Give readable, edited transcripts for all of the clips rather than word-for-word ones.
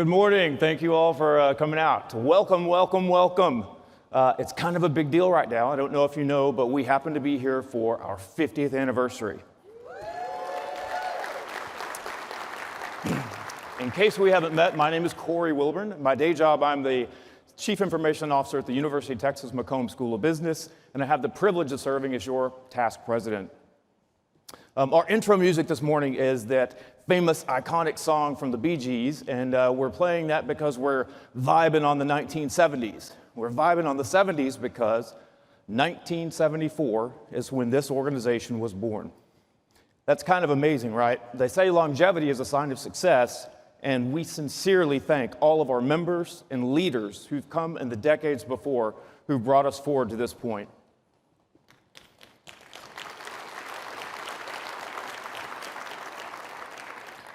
Good morning. Thank you all for coming out. Welcome, welcome, welcome. It's kind of a big deal right now. I don't know if you know, but we happen to be here for our 50th anniversary. In case we haven't met, my name is Corey Wilburn. My day job, I'm the Chief Information Officer at the University of Texas McCombs School of Business, and I have the privilege of serving as your task president. Our intro music this morning is that famous, iconic song from the Bee Gees, and we're playing that because we're vibing on the 1970s. We're vibing on the 70s because 1974 is when this organization was born. That's kind of amazing, right? They say longevity is a sign of success, and we sincerely thank all of our members and leaders who've come in the decades before who brought us forward to this point.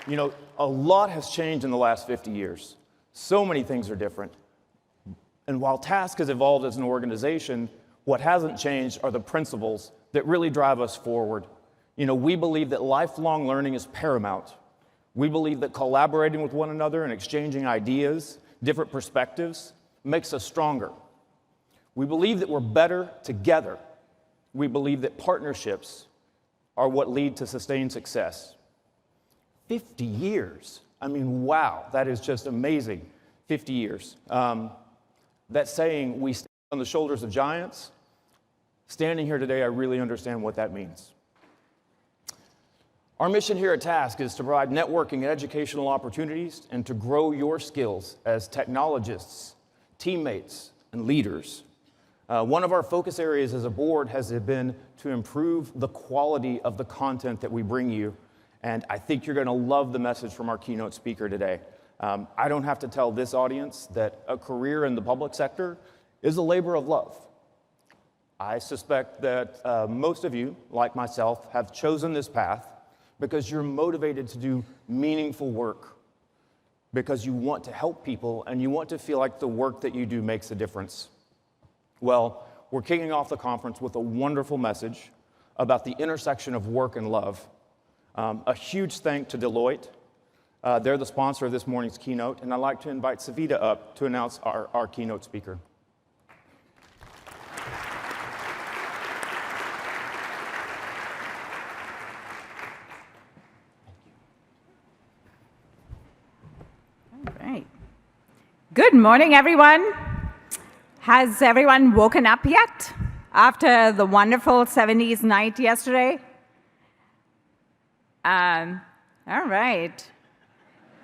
You know, a lot has changed in the last 50 years. So many things are different. And while TASSCC has evolved as an organization, what hasn't changed are the principles that really drive us forward. You know, we believe that lifelong learning is paramount. We believe that collaborating with one another and exchanging ideas, different perspectives, makes us stronger. We believe that we're better together. We believe that partnerships are what lead to sustained success. 50 years. I mean, wow, that is just amazing. 50 years. That saying, we stand on the shoulders of giants. Standing here today, I really understand what that means. Our mission here at TASSCC is to provide networking and educational opportunities and to grow your skills as technologists, teammates, and leaders. One of our focus areas as a board has been to improve the quality of the content that we bring you. And I think you're going to love the message from our keynote speaker today. I don't have to tell this audience that a career in the public sector is a labor of love. I suspect that most of you, like myself, have chosen this path because you're motivated to do meaningful work, because you want to help people and you want to feel like the work that you do makes a difference. Well, we're kicking off the conference with a wonderful message about the intersection of work and love. A huge thank to Deloitte. They're the sponsor of this morning's keynote, and I'd like to invite Savita up to announce our keynote speaker. All right. Good morning, everyone. Has everyone woken up yet after the wonderful 70s night yesterday? All right.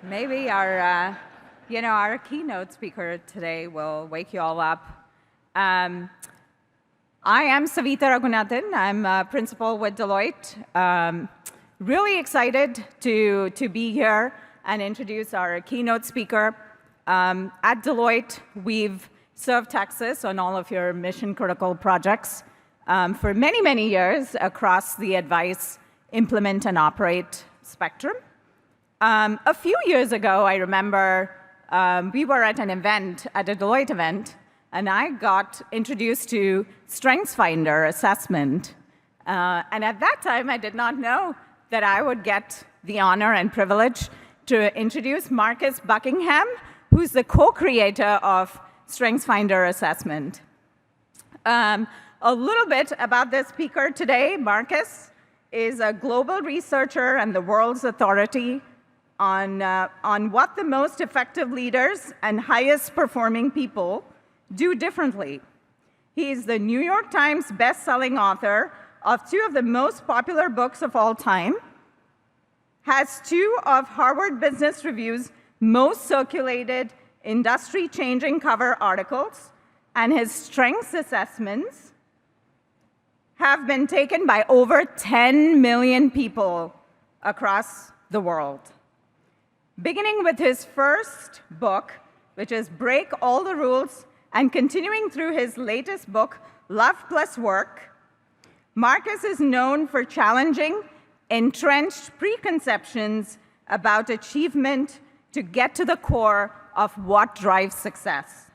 Maybe our keynote speaker today will wake you all up. I am Savita Raghunathan. I'm a principal with Deloitte. Really excited to be here and introduce our keynote speaker. At Deloitte, we've served Texas on all of your mission-critical projects for many, many years across the advice, implement, and operate spectrum. A few years ago, I remember we were at an event, at a Deloitte event, and I got introduced to StrengthsFinder assessment. And at that time, I did not know that I would get the honor and privilege to introduce Marcus Buckingham, who's the co-creator of StrengthsFinder assessment. A little bit about the speaker today. Marcus is a global researcher and the world's authority on what the most effective leaders and highest performing people do differently. He is the New York Times best-selling author of 2 of the most popular books of all time, has 2 of Harvard Business Review's most circulated industry-changing cover articles, and his strengths assessments have been taken by over 10 million people across the world. Beginning with his first book, which is Break All the Rules, and continuing through his latest book, Love Plus Work, Marcus is known for challenging entrenched preconceptions about achievement to get to the core of what drives success.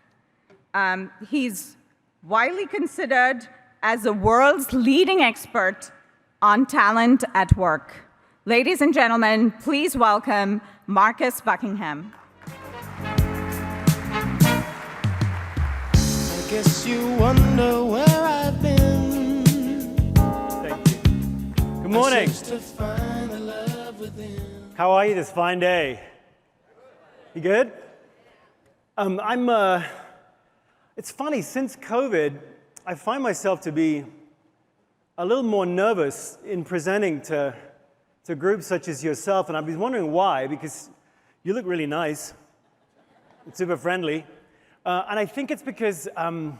He's widely considered as the world's leading expert on talent at work. Ladies and gentlemen, please welcome Marcus Buckingham. Guess you wonder where I've been. Thank you. Good morning. To find the love within. How are you this fine day? You good? It's funny, since COVID, I find myself to be a little more nervous in presenting to groups such as yourself, and I've been wondering why, because you look really nice, super friendly, and I think it's because well,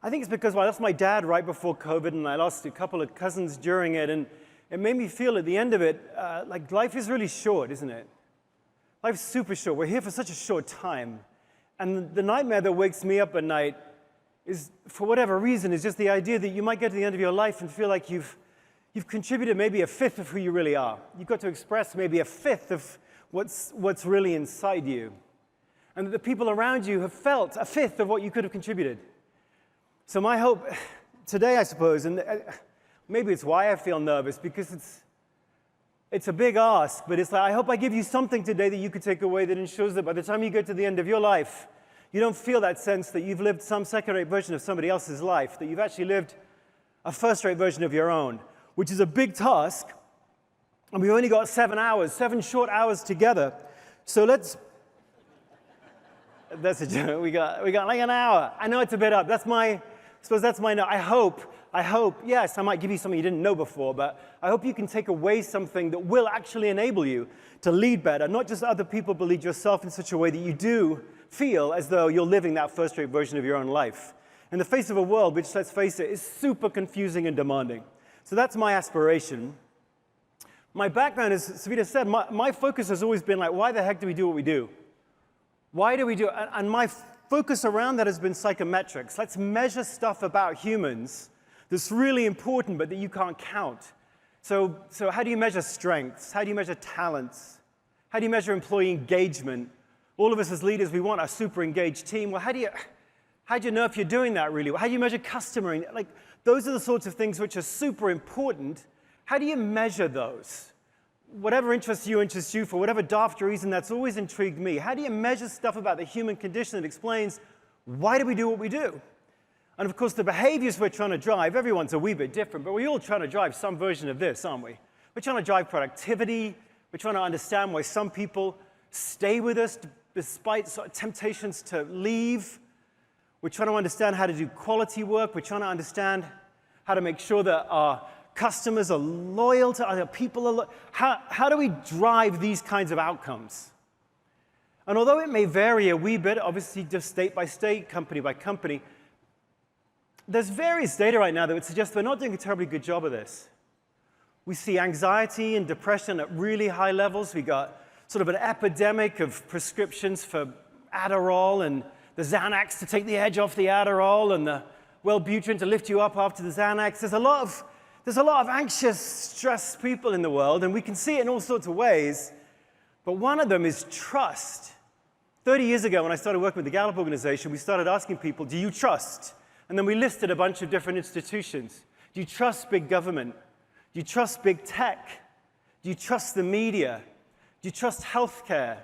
I lost my dad right before COVID, and I lost a couple of cousins during it, and it made me feel at the end of it, like life is really short, isn't it? Life's super short. We're here for such a short time. And the nightmare that wakes me up at night is, for whatever reason, is just the idea that you might get to the end of your life and feel like you've contributed maybe a fifth of who you really are. You've got to express maybe a fifth of what's really inside you. And that the people around you have felt a fifth of what you could have contributed. So my hope today, I suppose, and maybe it's why I feel nervous, because it's a big ask, but it's like, I hope I give you something today that you could take away that ensures that by the time you get to the end of your life, you don't feel that sense that you've lived some second-rate version of somebody else's life, that you've actually lived a first-rate version of your own, which is a big task, and we've only got 7 short hours together. So that's a joke. We got like an hour. I know it's a bit up. I suppose that's my note. I hope, yes, I might give you something you didn't know before, but I hope you can take away something that will actually enable you to lead better, not just other people, but lead yourself in such a way that you do feel as though you're living that first-rate version of your own life. In the face of a world which, let's face it, is super confusing and demanding. So that's my aspiration. My background, as Savita said, my focus has always been like, why the heck do we do what we do? Why do we do it? And my focus around that has been psychometrics. Let's measure stuff about humans that's really important, but that you can't count. So how do you measure strengths? How do you measure talents? How do you measure employee engagement? All of us as leaders, we want a super engaged team. Well, how do you know if you're doing that really? How do you measure customer? Like, those are the sorts of things which are super important. How do you measure those? Whatever interests you, for whatever daft reason, that's always intrigued me. How do you measure stuff about the human condition that explains why do we do what we do? And of course, the behaviors we're trying to drive, everyone's a wee bit different, but we're all trying to drive some version of this, aren't we? We're trying to drive productivity. We're trying to understand why some people stay with us despite sort of temptations to leave. We're trying to understand how to do quality work. We're trying to understand how to make sure that our customers are loyal to other people. How do we drive these kinds of outcomes? And although it may vary a wee bit, obviously just state by state, company by company, there's various data right now that would suggest we're not doing a terribly good job of this. We see anxiety and depression at really high levels. We got sort of an epidemic of prescriptions for Adderall and the Xanax to take the edge off the Adderall and the Wellbutrin to lift you up after the Xanax. There's a lot of anxious, stressed people in the world, and we can see it in all sorts of ways. But one of them is trust. 30 years ago, when I started working with the Gallup organization, we started asking people, do you trust? And then we listed a bunch of different institutions. Do you trust big government? Do you trust big tech? Do you trust the media? Do you trust healthcare?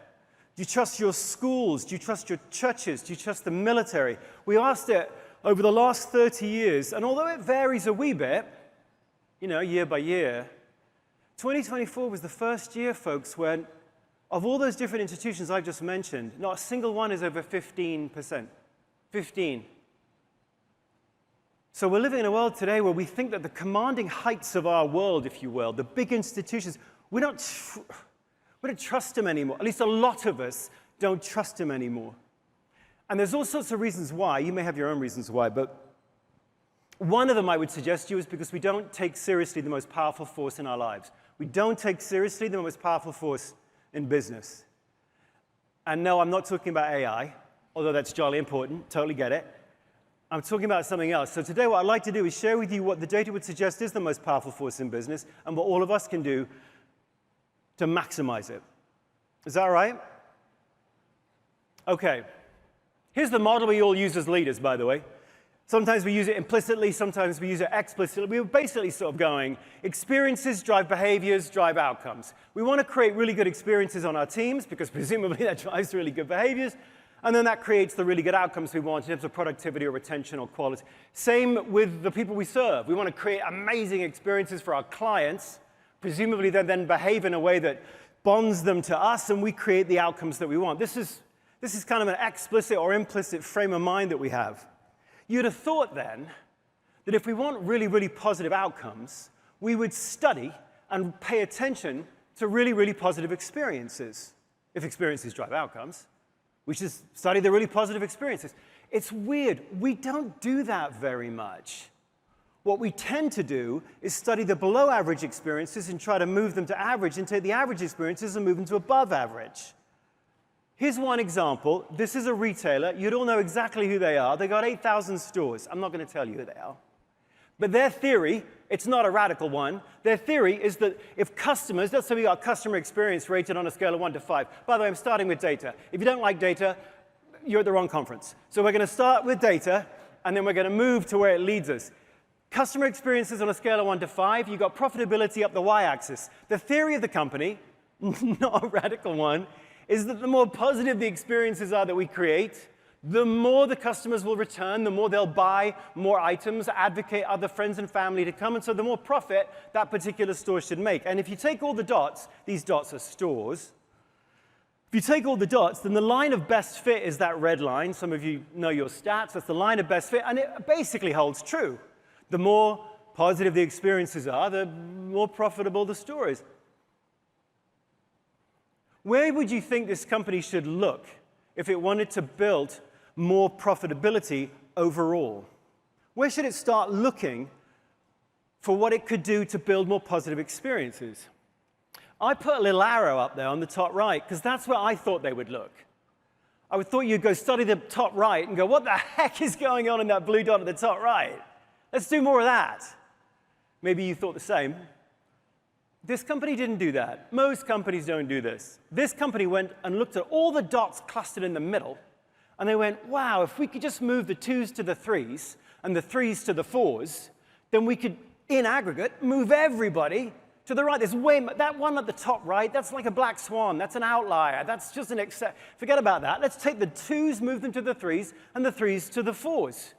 Do you trust your schools? Do you trust your churches? Do you trust the military? We asked it over the last 30 years, and although it varies a wee bit, year by year, 2024 was the first year, folks, when of all those different institutions I've just mentioned, not a single one is over 15%. 15. So we're living in a world today where we think that the commanding heights of our world, if you will, the big institutions, we don't trust them anymore. At least a lot of us don't trust them anymore. And there's all sorts of reasons why. You may have your own reasons why, but one of them I would suggest to you is because we don't take seriously the most powerful force in our lives. We don't take seriously the most powerful force in business. And no, I'm not talking about AI, although that's jolly important, totally get it. I'm talking about something else. So today what I'd like to do is share with you what the data would suggest is the most powerful force in business and what all of us can do to maximize it. Is that all right? Okay. Here's the model we all use as leaders, by the way. Sometimes we use it implicitly, sometimes we use it explicitly. We're basically sort of going, experiences drive behaviors, drive outcomes. We want to create really good experiences on our teams because presumably that drives really good behaviors. And then that creates the really good outcomes we want in terms of productivity or retention or quality. Same with the people we serve. We want to create amazing experiences for our clients. Presumably, they then behave in a way that bonds them to us, and we create the outcomes that we want. This is kind of an explicit or implicit frame of mind that we have. You'd have thought then that if we want really, really positive outcomes, we would study and pay attention to really, really positive experiences. If experiences drive outcomes, we should study the really positive experiences. It's weird. We don't do that very much. What we tend to do is study the below average experiences and try to move them to average, and take the average experiences and move them to above average. Here's one example. This is a retailer. You'd all know exactly who they are. They got 8,000 stores. I'm not going to tell you who they are. But their theory, it's not a radical one, their theory is that if customers, let's say we got customer experience rated on a scale of 1 to 5. By the way, I'm starting with data. If you don't like data, you're at the wrong conference. So we're going to start with data, and then we're going to move to where it leads us. Customer experiences on a scale of 1 to 5, you've got profitability up the y-axis. The theory of the company, not a radical one, is that the more positive the experiences are that we create, the more the customers will return, the more they'll buy more items, advocate other friends and family to come, and so the more profit that particular store should make. And if you take all the dots, these dots are stores, if you take all the dots, then the line of best fit is that red line. Some of you know your stats. That's the line of best fit, and it basically holds true. The more positive the experiences are, the more profitable the store is. Where would you think this company should look if it wanted to build more profitability overall? Where should it start looking for what it could do to build more positive experiences? I put a little arrow up there on the top right, because that's where I thought they would look. I thought you'd go study the top right and go, what the heck is going on in that blue dot at the top right? Let's do more of that. Maybe you thought the same. This company didn't do that. Most companies don't do this. This company went and looked at all the dots clustered in the middle, and they went, wow, if we could just move the 2s to the 3s and the 3s to the 4s, then we could, in aggregate, move everybody to the right. There's that one at the top right, that's like a black swan. That's an outlier. That's just an exception. Forget about that. Let's take the 2s, move them to the 3s, and the 3s to the 4s.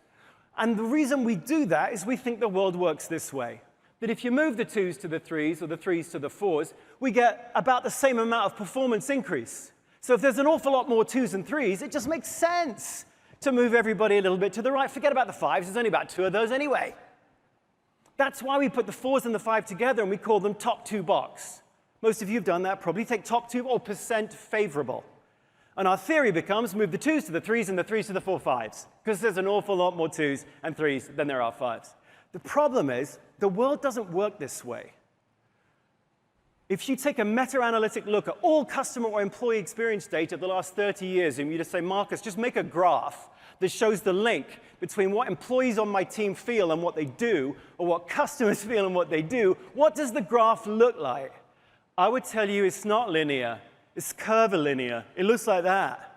And the reason we do that is we think the world works this way. That if you move the 2s to the 3s or the 3s to the 4s, we get about the same amount of performance increase. So if there's an awful lot more 2s and 3s, it just makes sense to move everybody a little bit to the right. Forget about the 5s. There's only about 2 of those anyway. That's why we put the 4s and the 5 together, and we call them top 2 box. Most of you have done that. Probably take top 2 or percent favorable. And our theory becomes move the 2s to the 3s and the 3s to the 4 5s, because there's an awful lot more 2s and 3s than there are 5s. The problem is the world doesn't work this way. If you take a meta-analytic look at all customer or employee experience data of the last 30 years, and you just say, Marcus, just make a graph that shows the link between what employees on my team feel and what they do, or what customers feel and what they do, what does the graph look like? I would tell you it's not linear. It's curvilinear. It looks like that.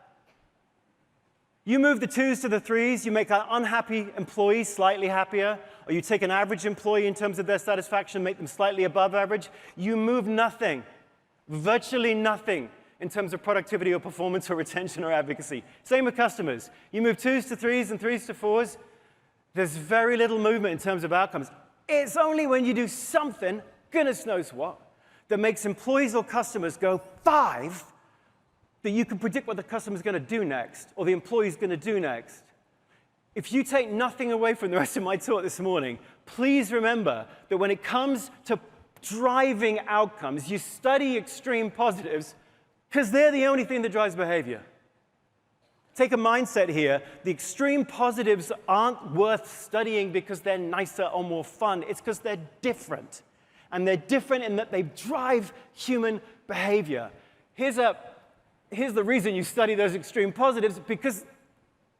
You move the 2s to the 3s, you make an unhappy employee slightly happier, or you take an average employee in terms of their satisfaction, make them slightly above average. You move nothing, virtually nothing, in terms of productivity or performance or retention or advocacy. Same with customers. You move 2s to 3s and 3s to 4s, there's very little movement in terms of outcomes. It's only when you do something, goodness knows what, that makes employees or customers go 5 that you can predict what the customer's going to do next, or the employee's going to do next. If you take nothing away from the rest of my talk this morning, please remember that when it comes to driving outcomes, you study extreme positives because they're the only thing that drives behavior. Take a mindset here. The extreme positives aren't worth studying because they're nicer or more fun. It's because they're different. And they're different in that they drive human behavior. Here's the reason you study those extreme positives, because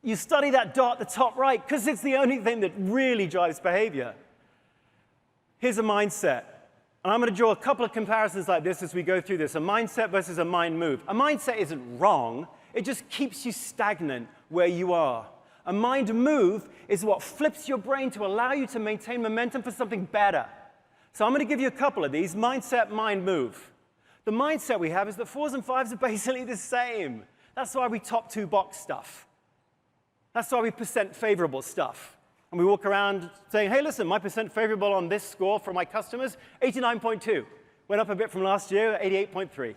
you study that dot at the top right, because it's the only thing that really drives behavior. Here's a mindset. And I'm going to draw a couple of comparisons like this as we go through this. A mindset versus a mind move. A mindset isn't wrong. It just keeps you stagnant where you are. A mind move is what flips your brain to allow you to maintain momentum for something better. So I'm going to give you a couple of these. Mindset, mind move. The mindset we have is that 4s and 5s are basically the same. That's why we top 2 box stuff. That's why we percent favorable stuff. And we walk around saying, hey, listen, my percent favorable on this score for my customers, 89.2. Went up a bit from last year, 88.3.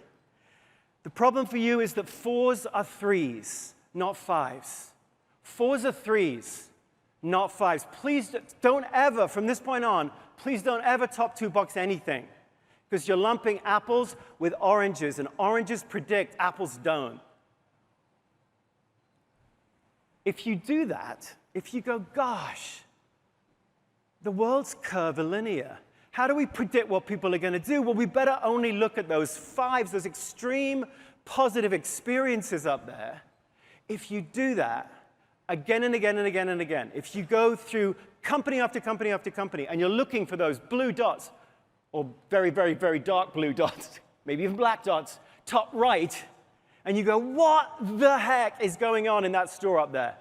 The problem for you is that 4s are 3s, not 5s. 4s are 3s, not 5s. Please don't ever, from this point on, please don't ever top 2 box anything, because you're lumping apples with oranges, and oranges predict, apples don't. If you do that, if you go, gosh, the world's curvilinear. How do we predict what people are going to do? Well, we better only look at those 5s, those extreme positive experiences up there. If you do that again and again and again and again, if you go through company after company after company, and you're looking for those blue dots, or very, very, very dark blue dots, maybe even black dots, top right, and you go, what the heck is going on in that store up there?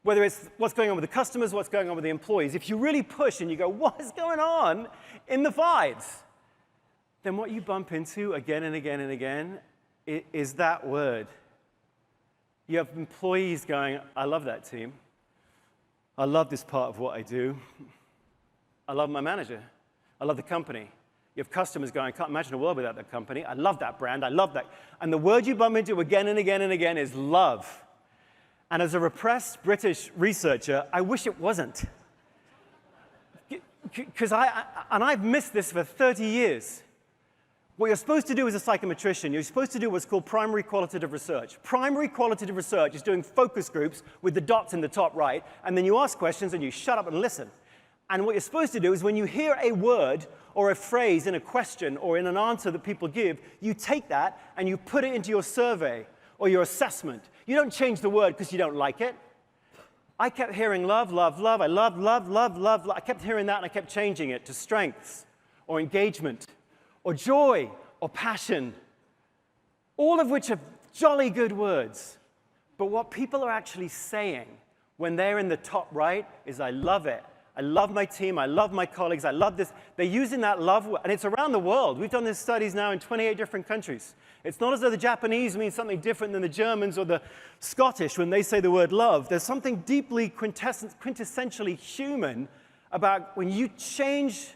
Whether it's what's going on with the customers, what's going on with the employees. If you really push and you go, what is going on in the 5s? Then what you bump into again and again and again is that word. You have employees going, I love that team. I love this part of what I do. I love my manager. I love the company. You have customers going, I can't imagine a world without that company. I love that brand. I love that. And the word you bump into again and again and again is love. And as a repressed British researcher, I wish it wasn't. Because I've missed this for 30 years. What you're supposed to do as a psychometrician, you're supposed to do what's called primary qualitative research. Primary qualitative research is doing focus groups with the dots in the top right, and then you ask questions and you shut up and listen. And what you're supposed to do is when you hear a word or a phrase in a question or in an answer that people give, you take that and you put it into your survey or your assessment. You don't change the word because you don't like it. I kept hearing love, love, love. I love, love, love, love, love. I kept hearing that and I kept changing it to strengths or engagement or joy or passion, all of which are jolly good words. But what people are actually saying when they're in the top right is, I love it. I love my team. I love my colleagues. I love this. They're using that love word, and it's around the world. We've done these studies now in 28 different countries. It's not as though the Japanese mean something different than the Germans or the Scottish when they say the word love. There's something deeply quintessentially human about when you change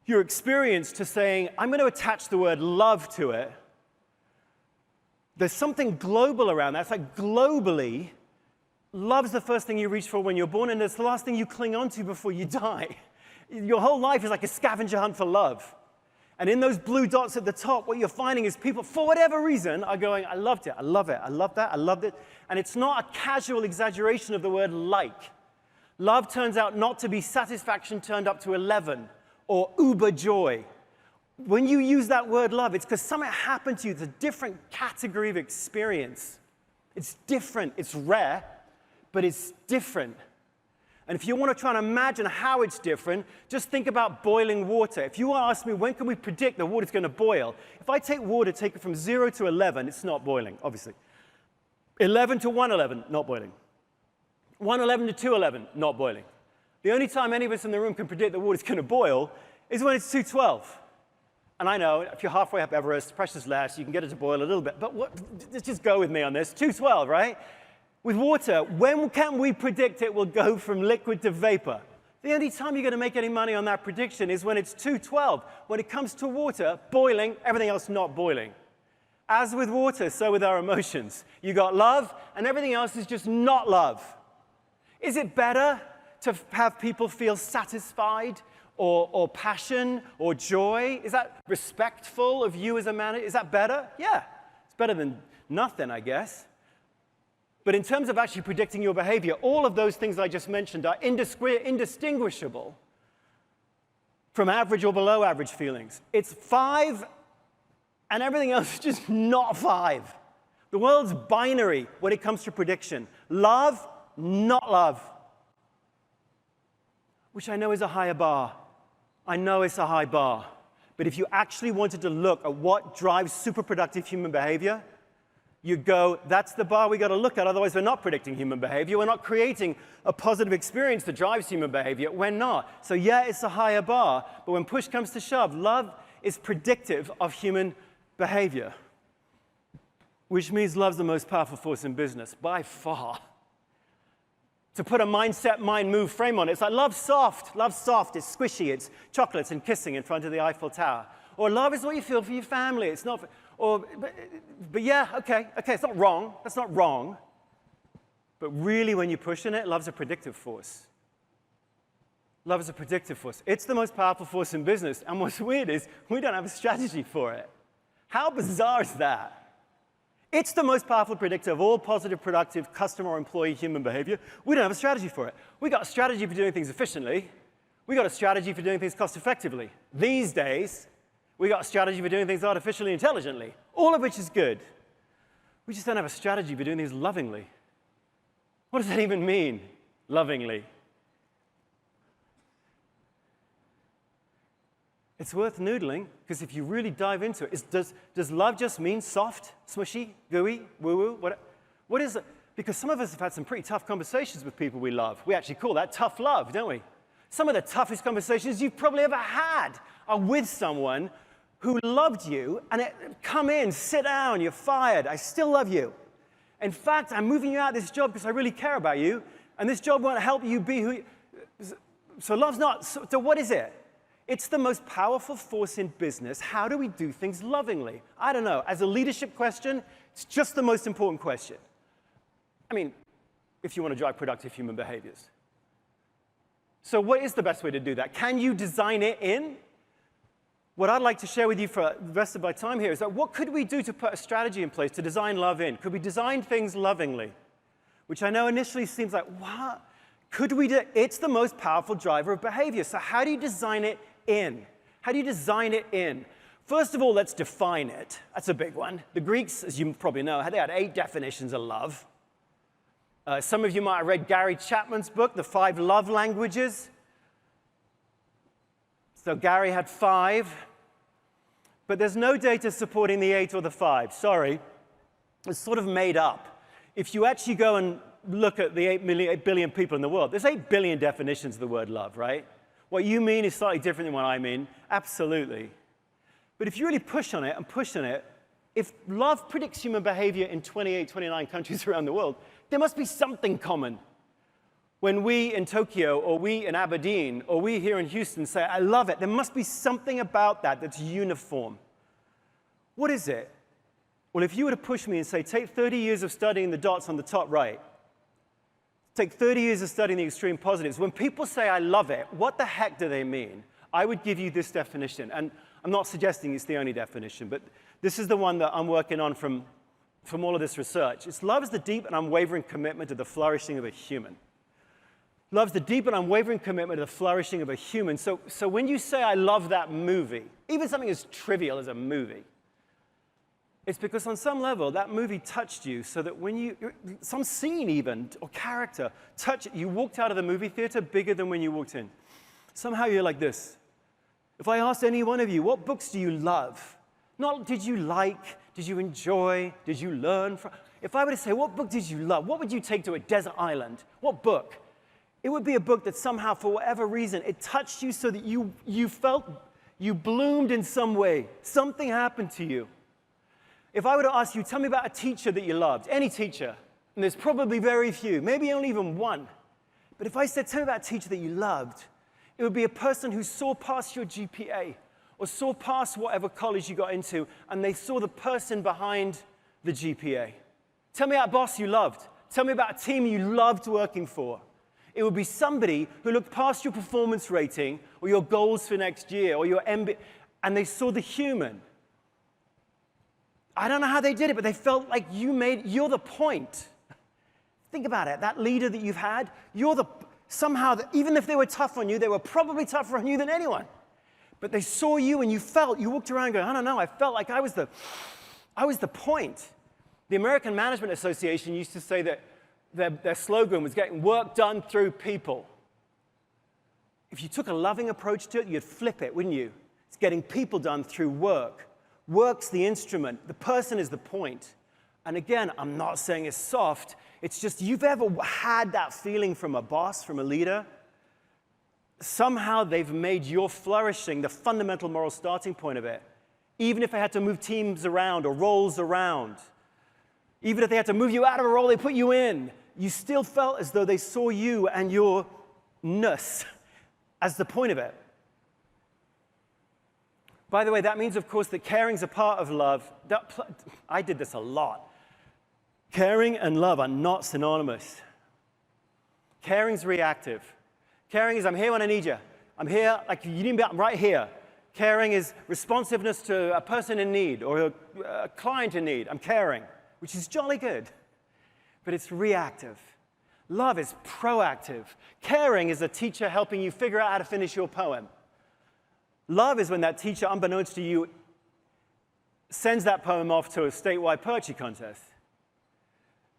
your experience to saying, I'm going to attach the word love to it. There's something global around that. It's like globally, love's the first thing you reach for when you're born, and it's the last thing you cling on to before you die. Your whole life is like a scavenger hunt for love. And in those blue dots at the top, what you're finding is people, for whatever reason, are going, I loved it, I love it, I love that, I loved it. And it's not a casual exaggeration of the word like. Love turns out not to be satisfaction turned up to 11 or uber joy. When you use that word love, it's because something happened to you. It's a different category of experience. It's different, it's rare, but it's different. And if you want to try and imagine how it's different, just think about boiling water. If you ask me, when can we predict the water's going to boil? If I take water, take it from 0 to 11, it's not boiling, obviously. 11 to 111, not boiling. 111 to 211, not boiling. The only time any of us in the room can predict the water's going to boil is when it's 212. And I know, if you're halfway up Everest, pressure's less, you can get it to boil a little bit. But let's just go with me on this. 212, right? With water, when can we predict it will go from liquid to vapor? The only time you're going to make any money on that prediction is when it's 212. When it comes to water, boiling, everything else not boiling. As with water, so with our emotions. You got love, and everything else is just not love. Is it better to have people feel satisfied or passion or joy? Is that respectful of you as a manager? Is that better? Yeah, it's better than nothing, I guess. But in terms of actually predicting your behavior, all of those things I just mentioned are indistinguishable from average or below average feelings. It's 5, and everything else is just not 5. The world's binary when it comes to prediction. Love, not love. Which I know is a higher bar. I know it's a high bar. But if you actually wanted to look at what drives super productive human behavior, you go, that's the bar we got to look at, otherwise we're not predicting human behavior. We're not creating a positive experience that drives human behavior. We're not. So yeah, it's a higher bar, but when push comes to shove, love is predictive of human behavior. which means love's the most powerful force in business, by far. To put a mindset, mind, move frame on it, it's like love's soft, it's squishy, it's chocolates and kissing in front of the Eiffel Tower. Or love is what you feel for your family, it's not, but yeah, okay, it's not wrong, that's not wrong. But really, when you're pushing it, love's a predictive force. Love is a predictive force. It's the most powerful force in business, and what's weird is we don't have a strategy for it. How bizarre is that? It's the most powerful predictor of all positive, productive customer or employee human behavior. We don't have a strategy for it. We got a strategy for doing things efficiently. We got a strategy for doing things cost effectively. These days, we got a strategy for doing things artificially intelligently, all of which is good. We just don't have a strategy for doing things lovingly. What does that even mean, lovingly? It's worth noodling, because if you really dive into it, does love just mean soft, smushy, gooey, woo-woo? What is it? Because some of us have had some pretty tough conversations with people we love. We actually call that tough love, don't we? Some of the toughest conversations you've probably ever had are with someone who loved you, and come in, sit down, you're fired, I still love you. In fact, I'm moving you out of this job because I really care about you, and this job won't help you be who you... So love's not... So what is it? It's the most powerful force in business. How do we do things lovingly? I don't know. As a leadership question, it's just the most important question. I mean, if you want to drive productive human behaviors. So what is the best way to do that? Can you design it in? What I'd like to share with you for the rest of my time here is that what could we do to put a strategy in place to design love in? Could we design things lovingly? Which I know initially seems like, what? Could we do? It's the most powerful driver of behavior. So how do you design it in? How do you design it in? First of all, let's define it. That's a big one. The Greeks, as you probably know, they had 8 definitions of love. Some of you might have read Gary Chapman's book, The 5 Love Languages. So Gary had 5, but there's no data supporting the 8 or the 5. Sorry. It's sort of made up. If you actually go and look at the 8 billion people in the world, there's 8 billion definitions of the word love, right? What you mean is slightly different than what I mean. Absolutely. But if you really push on it and push on it, if love predicts human behavior in 28, 29 countries around the world, there must be something common. When we in Tokyo, or we in Aberdeen, or we here in Houston say, I love it, there must be something about that that's uniform. What is it? Well, if you were to push me and say, take 30 years of studying the dots on the top right, take 30 years of studying the extreme positives, when people say, I love it, what the heck do they mean? I would give you this definition, and I'm not suggesting it's the only definition, but this is the one that I'm working on from all of this research. It's love is the deep and unwavering commitment to the flourishing of a human. Love's the deep and unwavering commitment to the flourishing of a human. So when you say, I love that movie, even something as trivial as a movie, it's because on some level, that movie touched you so that when some scene even, or character, you walked out of the movie theater bigger than when you walked in. Somehow you're like this. If I asked any one of you, what books do you love? Not did you like, did you enjoy, did you learn from? If I were to say, what book did you love? What would you take to a desert island? What book? It would be a book that somehow, for whatever reason, it touched you so that you felt you bloomed in some way. Something happened to you. If I were to ask you, tell me about a teacher that you loved, any teacher, and there's probably very few, maybe only even one. But if I said, tell me about a teacher that you loved, it would be a person who saw past your GPA or saw past whatever college you got into, and they saw the person behind the GPA. Tell me about a boss you loved. Tell me about a team you loved working for. It would be somebody who looked past your performance rating or your goals for next year or your MBA, and they saw the human. I don't know how they did it, but they felt like you're the point. Think about it. That leader that you've had, even if they were tough on you, they were probably tougher on you than anyone. But they saw you and you walked around going, I don't know, I felt like I was the point. The American Management Association used to say that their slogan was getting work done through people. If you took a loving approach to it, you'd flip it, wouldn't you? It's getting people done through work. Work's the instrument. The person is the point. And again, I'm not saying it's soft. It's just you've ever had that feeling from a boss, from a leader. Somehow they've made your flourishing the fundamental moral starting point of it. Even if I had to move teams around or roles around. Even if they had to move you out of a role they put you in, you still felt as though they saw you and your ness as the point of it. By the way, that means, of course, that caring's a part of love. I did this a lot. Caring and love are not synonymous. Caring's reactive. Caring is, I'm here when I need you. I'm here, like you need me, I'm right here. Caring is responsiveness to a person in need or a client in need. I'm caring, which is jolly good. But it's reactive. Love is proactive. Caring is a teacher helping you figure out how to finish your poem. Love is when that teacher, unbeknownst to you, sends that poem off to a statewide poetry contest.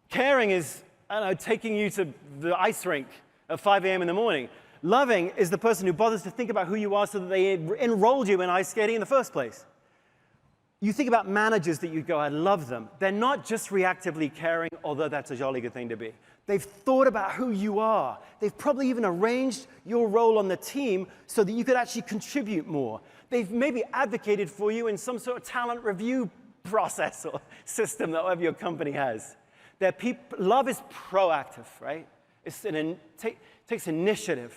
Caring is, I don't know, taking you to the ice rink at 5 a.m. in the morning. Loving is the person who bothers to think about who you are so that they enrolled you in ice skating in the first place. You think about managers that you go, I love them. They're not just reactively caring, although that's a jolly good thing to be. They've thought about who you are. They've probably even arranged your role on the team so that you could actually contribute more. They've maybe advocated for you in some sort of talent review process or system that whatever your company has. Love is proactive, right? It takes initiative.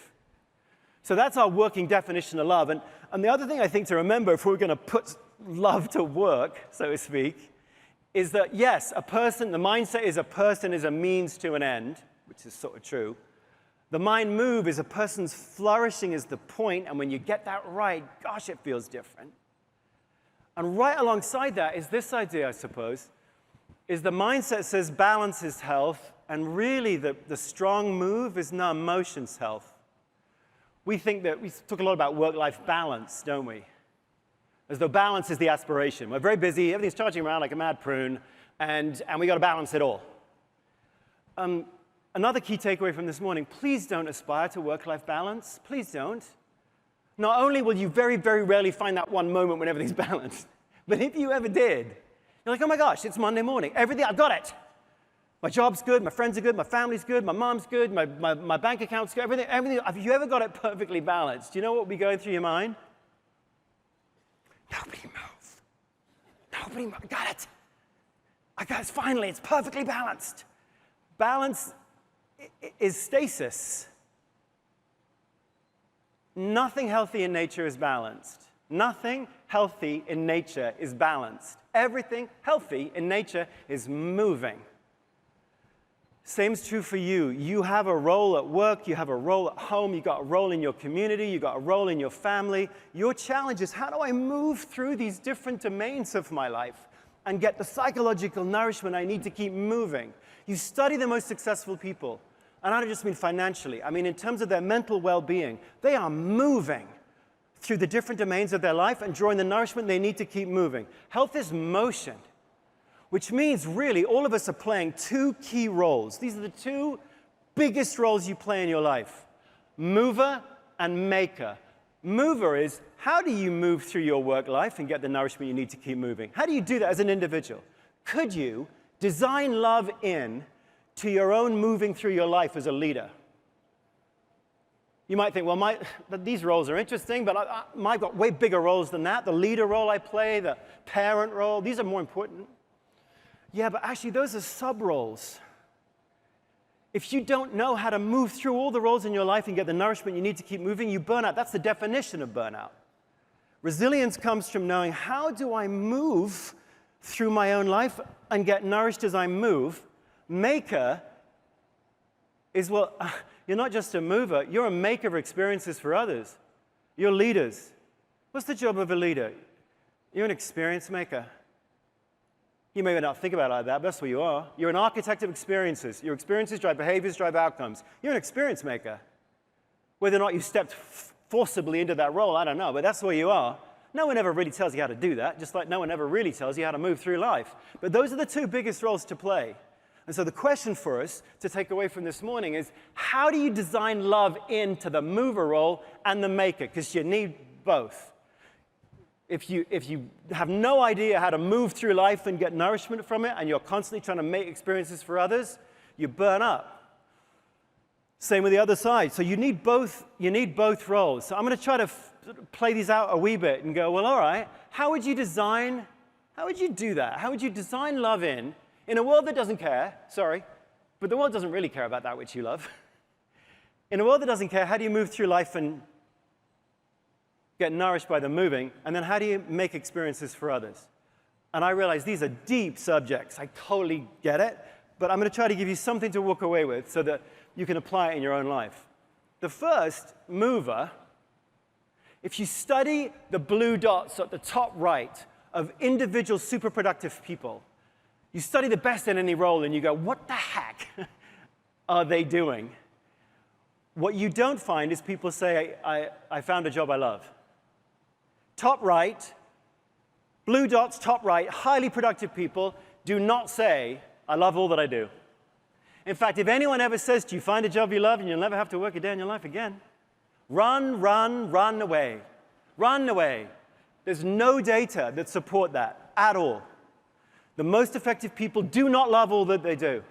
So that's our working definition of love. And the other thing I think to remember if we're going to put love to work, so to speak, is that, yes, the mindset is a person is a means to an end, which is sort of true. The mind move is a person's flourishing is the point, and when you get that right, gosh, it feels different. And right alongside that is this idea, I suppose, is the mindset says balance is health, and really the strong move is no, emotion's health. We think that we talk a lot about work-life balance, don't we? As though balance is the aspiration. We're very busy, everything's charging around like a mad prune, and we got to balance it all. Another key takeaway from this morning, please don't aspire to work-life balance. Please don't. Not only will you very, very rarely find that one moment when everything's balanced, but if you ever did, you're like, oh my gosh, it's Monday morning. Everything, I've got it. My job's good, my friends are good, my family's good, my mom's good, my bank account's good, everything. Have you ever got it perfectly balanced? Do you know what will be going through your mind? Nobody move. Nobody move. Got it. I got it. Finally, it's perfectly balanced. Balance is stasis. Nothing healthy in nature is balanced. Nothing healthy in nature is balanced. Everything healthy in nature is moving. Same is true for you. You have a role at work, you have a role at home, you got a role in your community, you got a role in your family. Your challenge is, how do I move through these different domains of my life and get the psychological nourishment I need to keep moving? You study the most successful people, and I don't just mean financially, I mean in terms of their mental well-being. They are moving through the different domains of their life and drawing the nourishment they need to keep moving. Health is motion. Which means, really, all of us are playing two key roles. These are the two biggest roles you play in your life. Mover and maker. Mover is, how do you move through your work life and get the nourishment you need to keep moving? How do you do that as an individual? Could you design love in to your own moving through your life as a leader? You might think, well, these roles are interesting, but I've got way bigger roles than that. The leader role I play, the parent role, these are more important. Yeah, but actually, those are sub-roles. If you don't know how to move through all the roles in your life and get the nourishment you need to keep moving, you burn out. That's the definition of burnout. Resilience comes from knowing, how do I move through my own life and get nourished as I move? Maker is, well, you're not just a mover, you're a maker of experiences for others. You're leaders. What's the job of a leader? You're an experience maker. You may not think about it like that, but that's what you are. You're an architect of experiences. Your experiences drive behaviors, drive outcomes. You're an experience maker. Whether or not you stepped forcibly into that role, I don't know, but that's where you are. No one ever really tells you how to do that, just like no one ever really tells you how to move through life. But those are the two biggest roles to play. And so the question for us to take away from this morning is, how do you design love into the mover role and the maker? Because you need both. If you have no idea how to move through life and get nourishment from it, and you're constantly trying to make experiences for others, you burn up. Same with the other side. So you need both roles. So I'm going to try to play these out a wee bit and go, well, all right, how would you do that? How would you design love in In a world that doesn't care, sorry, but the world doesn't really care about that which you love. In a world that doesn't care, how do you move through life and get nourished by the moving? And then how do you make experiences for others? And I realize these are deep subjects. I totally get it. But I'm going to try to give you something to walk away with so that you can apply it in your own life. The first mover, if you study the blue dots at the top right of individual super productive people, you study the best in any role and you go, what the heck are they doing? What you don't find is people say, I found a job I love. Top right, blue dots, top right, highly productive people do not say, I love all that I do. In fact, if anyone ever says to you, find a job you love and you'll never have to work a day in your life again, run, run, run away. Run away. There's no data that support that at all. The most effective people do not love all that they do.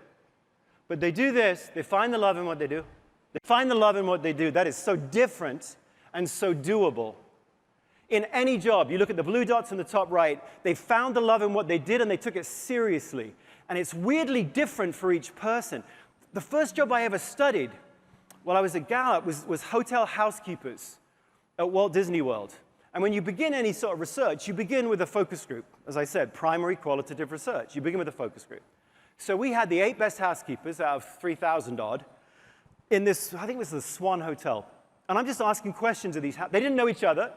But they do this, they find the love in what they do. They find the love in what they do. That is so different and so doable. In any job, you look at the blue dots in the top right, they found the love in what they did and they took it seriously. And it's weirdly different for each person. The first job I ever studied while I was at Gallup was hotel housekeepers at Walt Disney World. And when you begin any sort of research, you begin with a focus group. As I said, primary qualitative research. You begin with a focus group. So we had the 8 best housekeepers out of 3,000 odd in this, I think it was the Swan Hotel. And I'm just asking questions of these. They didn't know each other.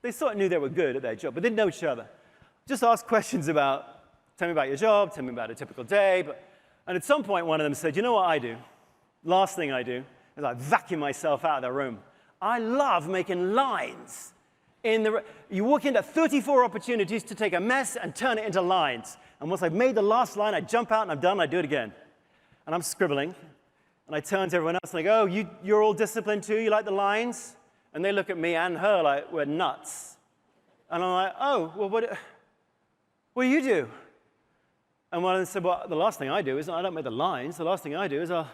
They sort of knew they were good at their job, but they didn't know each other. Just ask questions about, tell me about your job, tell me about a typical day. And at some point, one of them said, you know what I do? Last thing I do is I vacuum myself out of the room. I love making lines. You walk into 34 opportunities to take a mess and turn it into lines. And once I've made the last line, I jump out and I'm done, and I do it again. And I'm scribbling. And I turn to everyone else and I go, oh, you're all disciplined too? You like the lines? And they look at me and her like we're nuts. And I'm like, oh, well, what do you do? And one of them said, well, the last thing I do is I don't make the lines. The last thing I do is I'll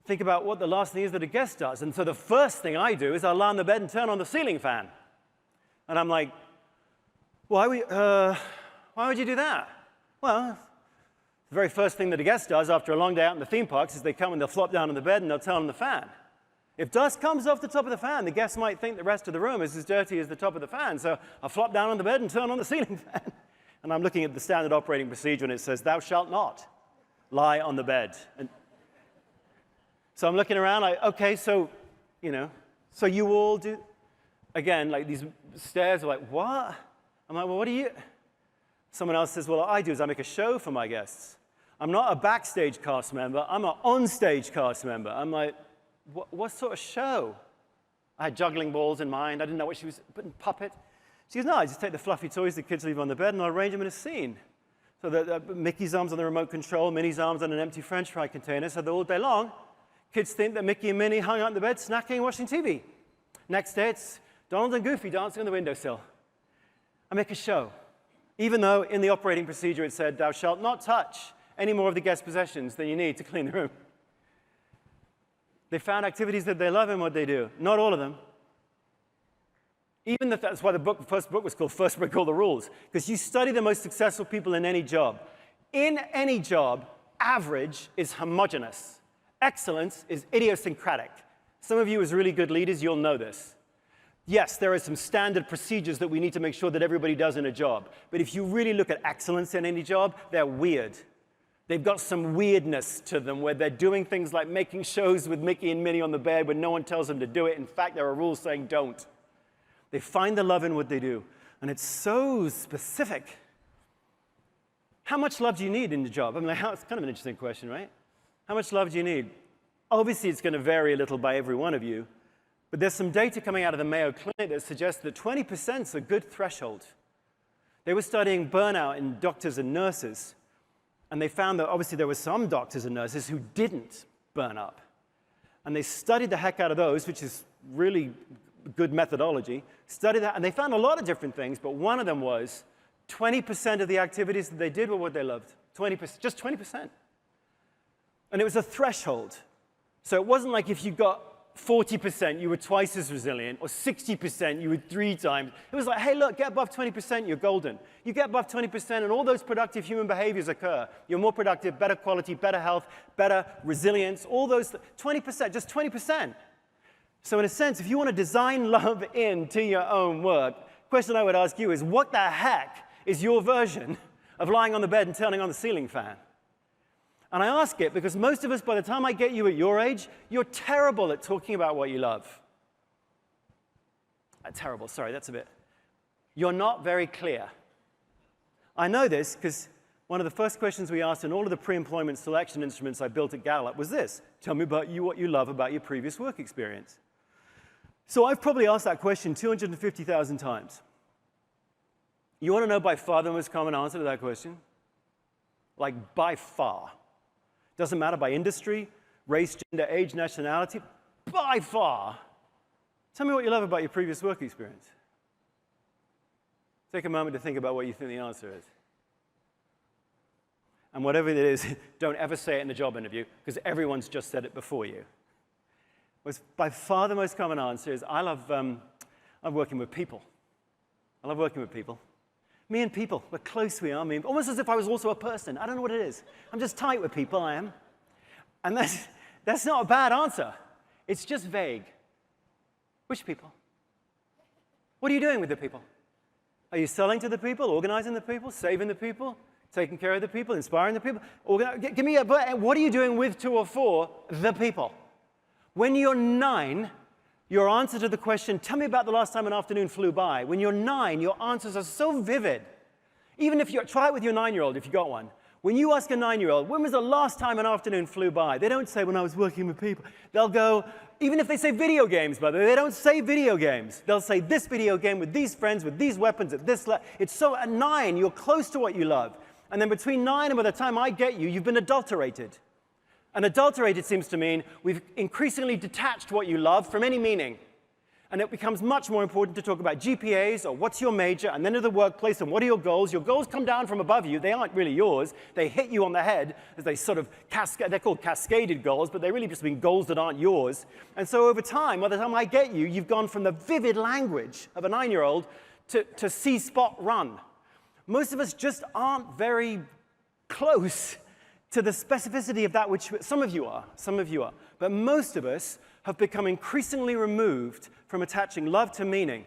think about what the last thing is that a guest does. And so the first thing I do is I'll lie on the bed and turn on the ceiling fan. And I'm like, why would you do that? Well, the very first thing that a guest does after a long day out in the theme parks is they come and they'll flop down on the bed and they'll turn on the fan. If dust comes off the top of the fan, the guests might think the rest of the room is as dirty as the top of the fan. So I'll flop down on the bed and turn on the ceiling fan. And I'm looking at the standard operating procedure, and it says, thou shalt not lie on the bed. And so I'm looking around, like, OK, so, so you all do, again, like these stares are like, what? I'm like, well, what do you? Someone else says, well, what I do is I make a show for my guests. I'm not a backstage cast member. I'm an onstage cast member. I'm like, what sort of show? I had juggling balls in mind. I didn't know what she was putting, puppet. She goes, no, I just take the fluffy toys the kids leave on the bed and I'll arrange them in a scene. So that Mickey's arms on the remote control, Minnie's arms on an empty French fry container, so that all day long, kids think that Mickey and Minnie hung out in the bed snacking and watching TV. Next day, it's Donald and Goofy dancing on the windowsill. I make a show. Even though in the operating procedure it said, thou shalt not touch any more of the guest possessions than you need to clean the room. They found activities that they love in what they do. Not all of them. Even that's why the first book was called First Break All the Rules, because you study the most successful people in any job. In any job, average is homogeneous. Excellence is idiosyncratic. Some of you as really good leaders, you'll know this. Yes, there are some standard procedures that we need to make sure that everybody does in a job. But if you really look at excellence in any job, they're weird. They've got some weirdness to them where they're doing things like making shows with Mickey and Minnie on the bed when no one tells them to do it. In fact, there are rules saying don't. They find the love in what they do. And it's so specific. How much love do you need in the job? I mean, it's kind of an interesting question, right? How much love do you need? Obviously, it's going to vary a little by every one of you. But there's some data coming out of the Mayo Clinic that suggests that 20% is a good threshold. They were studying burnout in doctors and nurses. And they found that obviously there were some doctors and nurses who didn't burn up. And they studied the heck out of those, which is really good methodology. Studied that, and they found a lot of different things, but one of them was 20% of the activities that they did were what they loved. 20%, just 20%. And it was a threshold. So it wasn't like if you got 40%, you were twice as resilient, or 60%, you were 3 times. It was like, hey, look, get above 20%, you're golden. You get above 20%, and all those productive human behaviors occur. You're more productive, better quality, better health, better resilience, all those 20%, just 20%. So in a sense, if you want to design love into your own work, the question I would ask you is, what the heck is your version of lying on the bed and turning on the ceiling fan? And I ask it because most of us, by the time I get you at your age, you're terrible at talking about what you love. Terrible, sorry, that's a bit. You're not very clear. I know this because one of the first questions we asked in all of the pre-employment selection instruments I built at Gallup was this: tell me about you, what you love about your previous work experience. So I've probably asked that question 250,000 times. You want to know by far the most common answer to that question? Like, by far. Doesn't matter by industry, race, gender, age, nationality. By far. Tell me what you love about your previous work experience. Take a moment to think about what you think the answer is. And whatever it is, don't ever say it in the job interview, because everyone's just said it before you. What's by far the most common answer is, I love working with people. I love working with people. Me and people, we're close we are, almost as if I was also a person. I don't know what it is. I'm just tight with people, I am. And that's not a bad answer. It's just vague. Which people? What are you doing with the people? Are you selling to the people, organizing the people, saving the people, taking care of the people, inspiring the people? Give me what are you doing with, to, or for the people? When you're 9, your answer to the question, tell me about the last time an afternoon flew by. When you're 9, your answers are so vivid. Even if you try it with your 9-year-old, if you got one. When you ask a 9-year-old, when was the last time an afternoon flew by? They don't say, when I was working with people. They'll go, even if they say video games, by the way, they don't say video games. They'll say this video game with these friends, with these weapons, at this level. It's so, at 9, you're close to what you love. And then between 9 and by the time I get you, you've been adulterated. And adulterated seems to mean we've increasingly detached what you love from any meaning. And it becomes much more important to talk about GPAs or what's your major, and then to the workplace and what are your goals. Your goals come down from above you. They aren't really yours. They hit you on the head as they sort of cascade. They're called cascaded goals, but they really just mean goals that aren't yours. And so over time, by the time I get you, you've gone from the vivid language of a 9-year-old to see spot run. Most of us just aren't very close to the specificity of that which some of you are. But most of us have become increasingly removed from attaching love to meaning.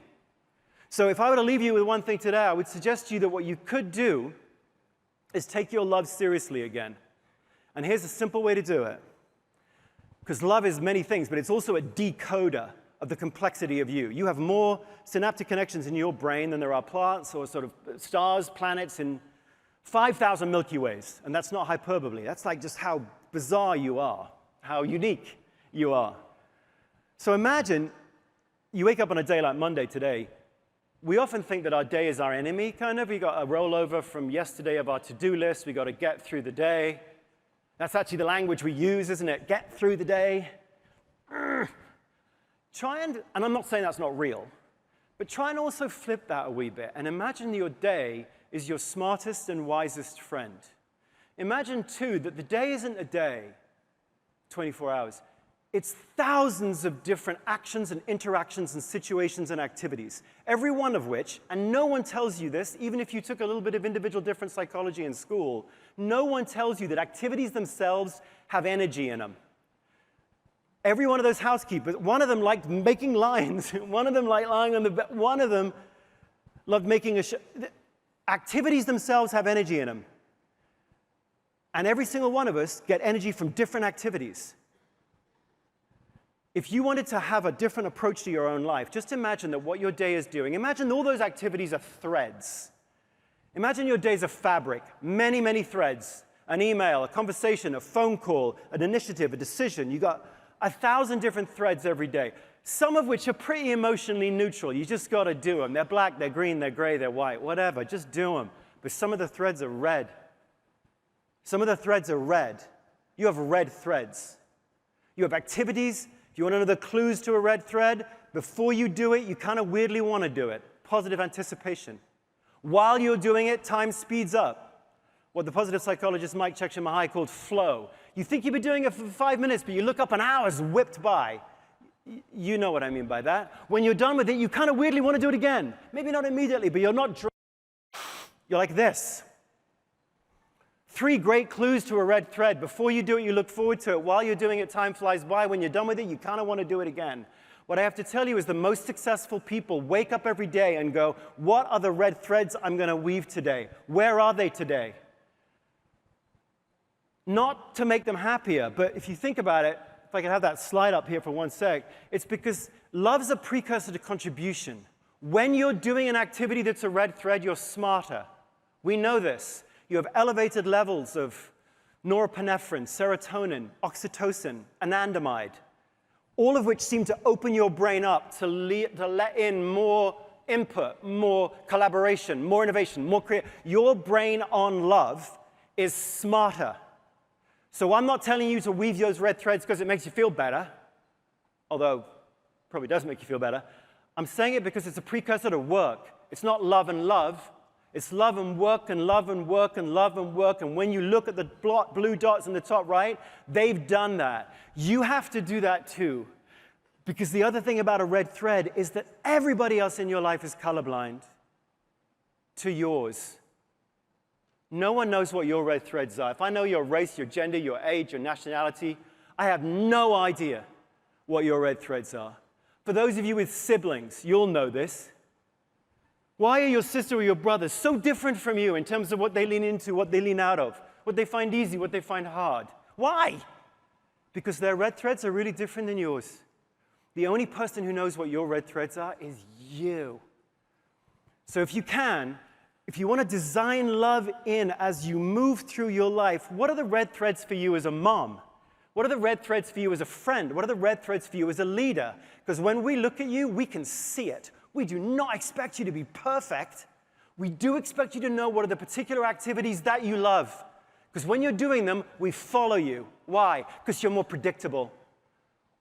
So if I were to leave you with one thing today, I would suggest to you that what you could do is take your love seriously again. And here's a simple way to do it. Because love is many things, but it's also a decoder of the complexity of you. You have more synaptic connections in your brain than there are plants or sort of stars, planets in 5,000 Milky Ways. And that's not hyperbole. That's like just how bizarre you are, how unique you are. So imagine you wake up on a day like Monday today. We often think that our day is our enemy, kind of. We got a rollover from yesterday of our to-do list. We got to get through the day. That's actually the language we use, isn't it? Get through the day. Try and I'm not saying that's not real, but try and also flip that a wee bit and imagine your day is your smartest and wisest friend. Imagine, too, that the day isn't a day, 24 hours. It's thousands of different actions and interactions and situations and activities, every one of which, and no one tells you this, even if you took a little bit of individual different psychology in school, no one tells you that activities themselves have energy in them. Every one of those housekeepers, one of them liked making lines, one of them liked lying on the bed, one of them loved making activities themselves have energy in them. And every single one of us get energy from different activities. If you wanted to have a different approach to your own life, just imagine that what your day is doing. Imagine all those activities are threads. Imagine your day's a fabric, many, many threads. An email, a conversation, a phone call, an initiative, a decision. You got 1,000 different threads every day, some of which are pretty emotionally neutral. You just got to do them. They're black, they're green, they're gray, they're white, whatever. Just do them. But some of the threads are red. Some of the threads are red. You have red threads. You have activities. If you want to know the clues to a red thread, before you do it, you kind of weirdly want to do it. Positive anticipation. While you're doing it, time speeds up. What the positive psychologist Mike Csikszentmihalyi called flow. You think you've been doing it for 5 minutes, but you look up, an hour's whipped by. You know what I mean by that. When you're done with it, you kind of weirdly want to do it again. Maybe not immediately, but you're not drunk. You're like this. 3 great clues to a red thread. Before you do it, you look forward to it. While you're doing it, time flies by. When you're done with it, you kind of want to do it again. What I have to tell you is the most successful people wake up every day and go, what are the red threads I'm going to weave today? Where are they today? Not to make them happier, but if you think about it, if I could have that slide up here for one sec, it's because love's a precursor to contribution. When you're doing an activity that's a red thread, you're smarter. We know this. You have elevated levels of norepinephrine, serotonin, oxytocin, anandamide, all of which seem to open your brain up to let in more input, more collaboration, more innovation, more creativity. Your brain on love is smarter. So I'm not telling you to weave those red threads because it makes you feel better, although it probably does make you feel better. I'm saying it because it's a precursor to work. It's not love and love. It's love and work and love and work and love and work. And when you look at the blue dots in the top right, they've done that. You have to do that too. Because the other thing about a red thread is that everybody else in your life is colorblind to yours. No one knows what your red threads are. If I know your race, your gender, your age, your nationality, I have no idea what your red threads are. For those of you with siblings, you'll know this. Why are your sister or your brother so different from you in terms of what they lean into, what they lean out of, what they find easy, what they find hard? Why? Because their red threads are really different than yours. The only person who knows what your red threads are is you. So if you want to design love in as you move through your life, what are the red threads for you as a mom? What are the red threads for you as a friend? What are the red threads for you as a leader? Because when we look at you, we can see it. We do not expect you to be perfect. We do expect you to know what are the particular activities that you love. Because when you're doing them, we follow you. Why? Because you're more predictable.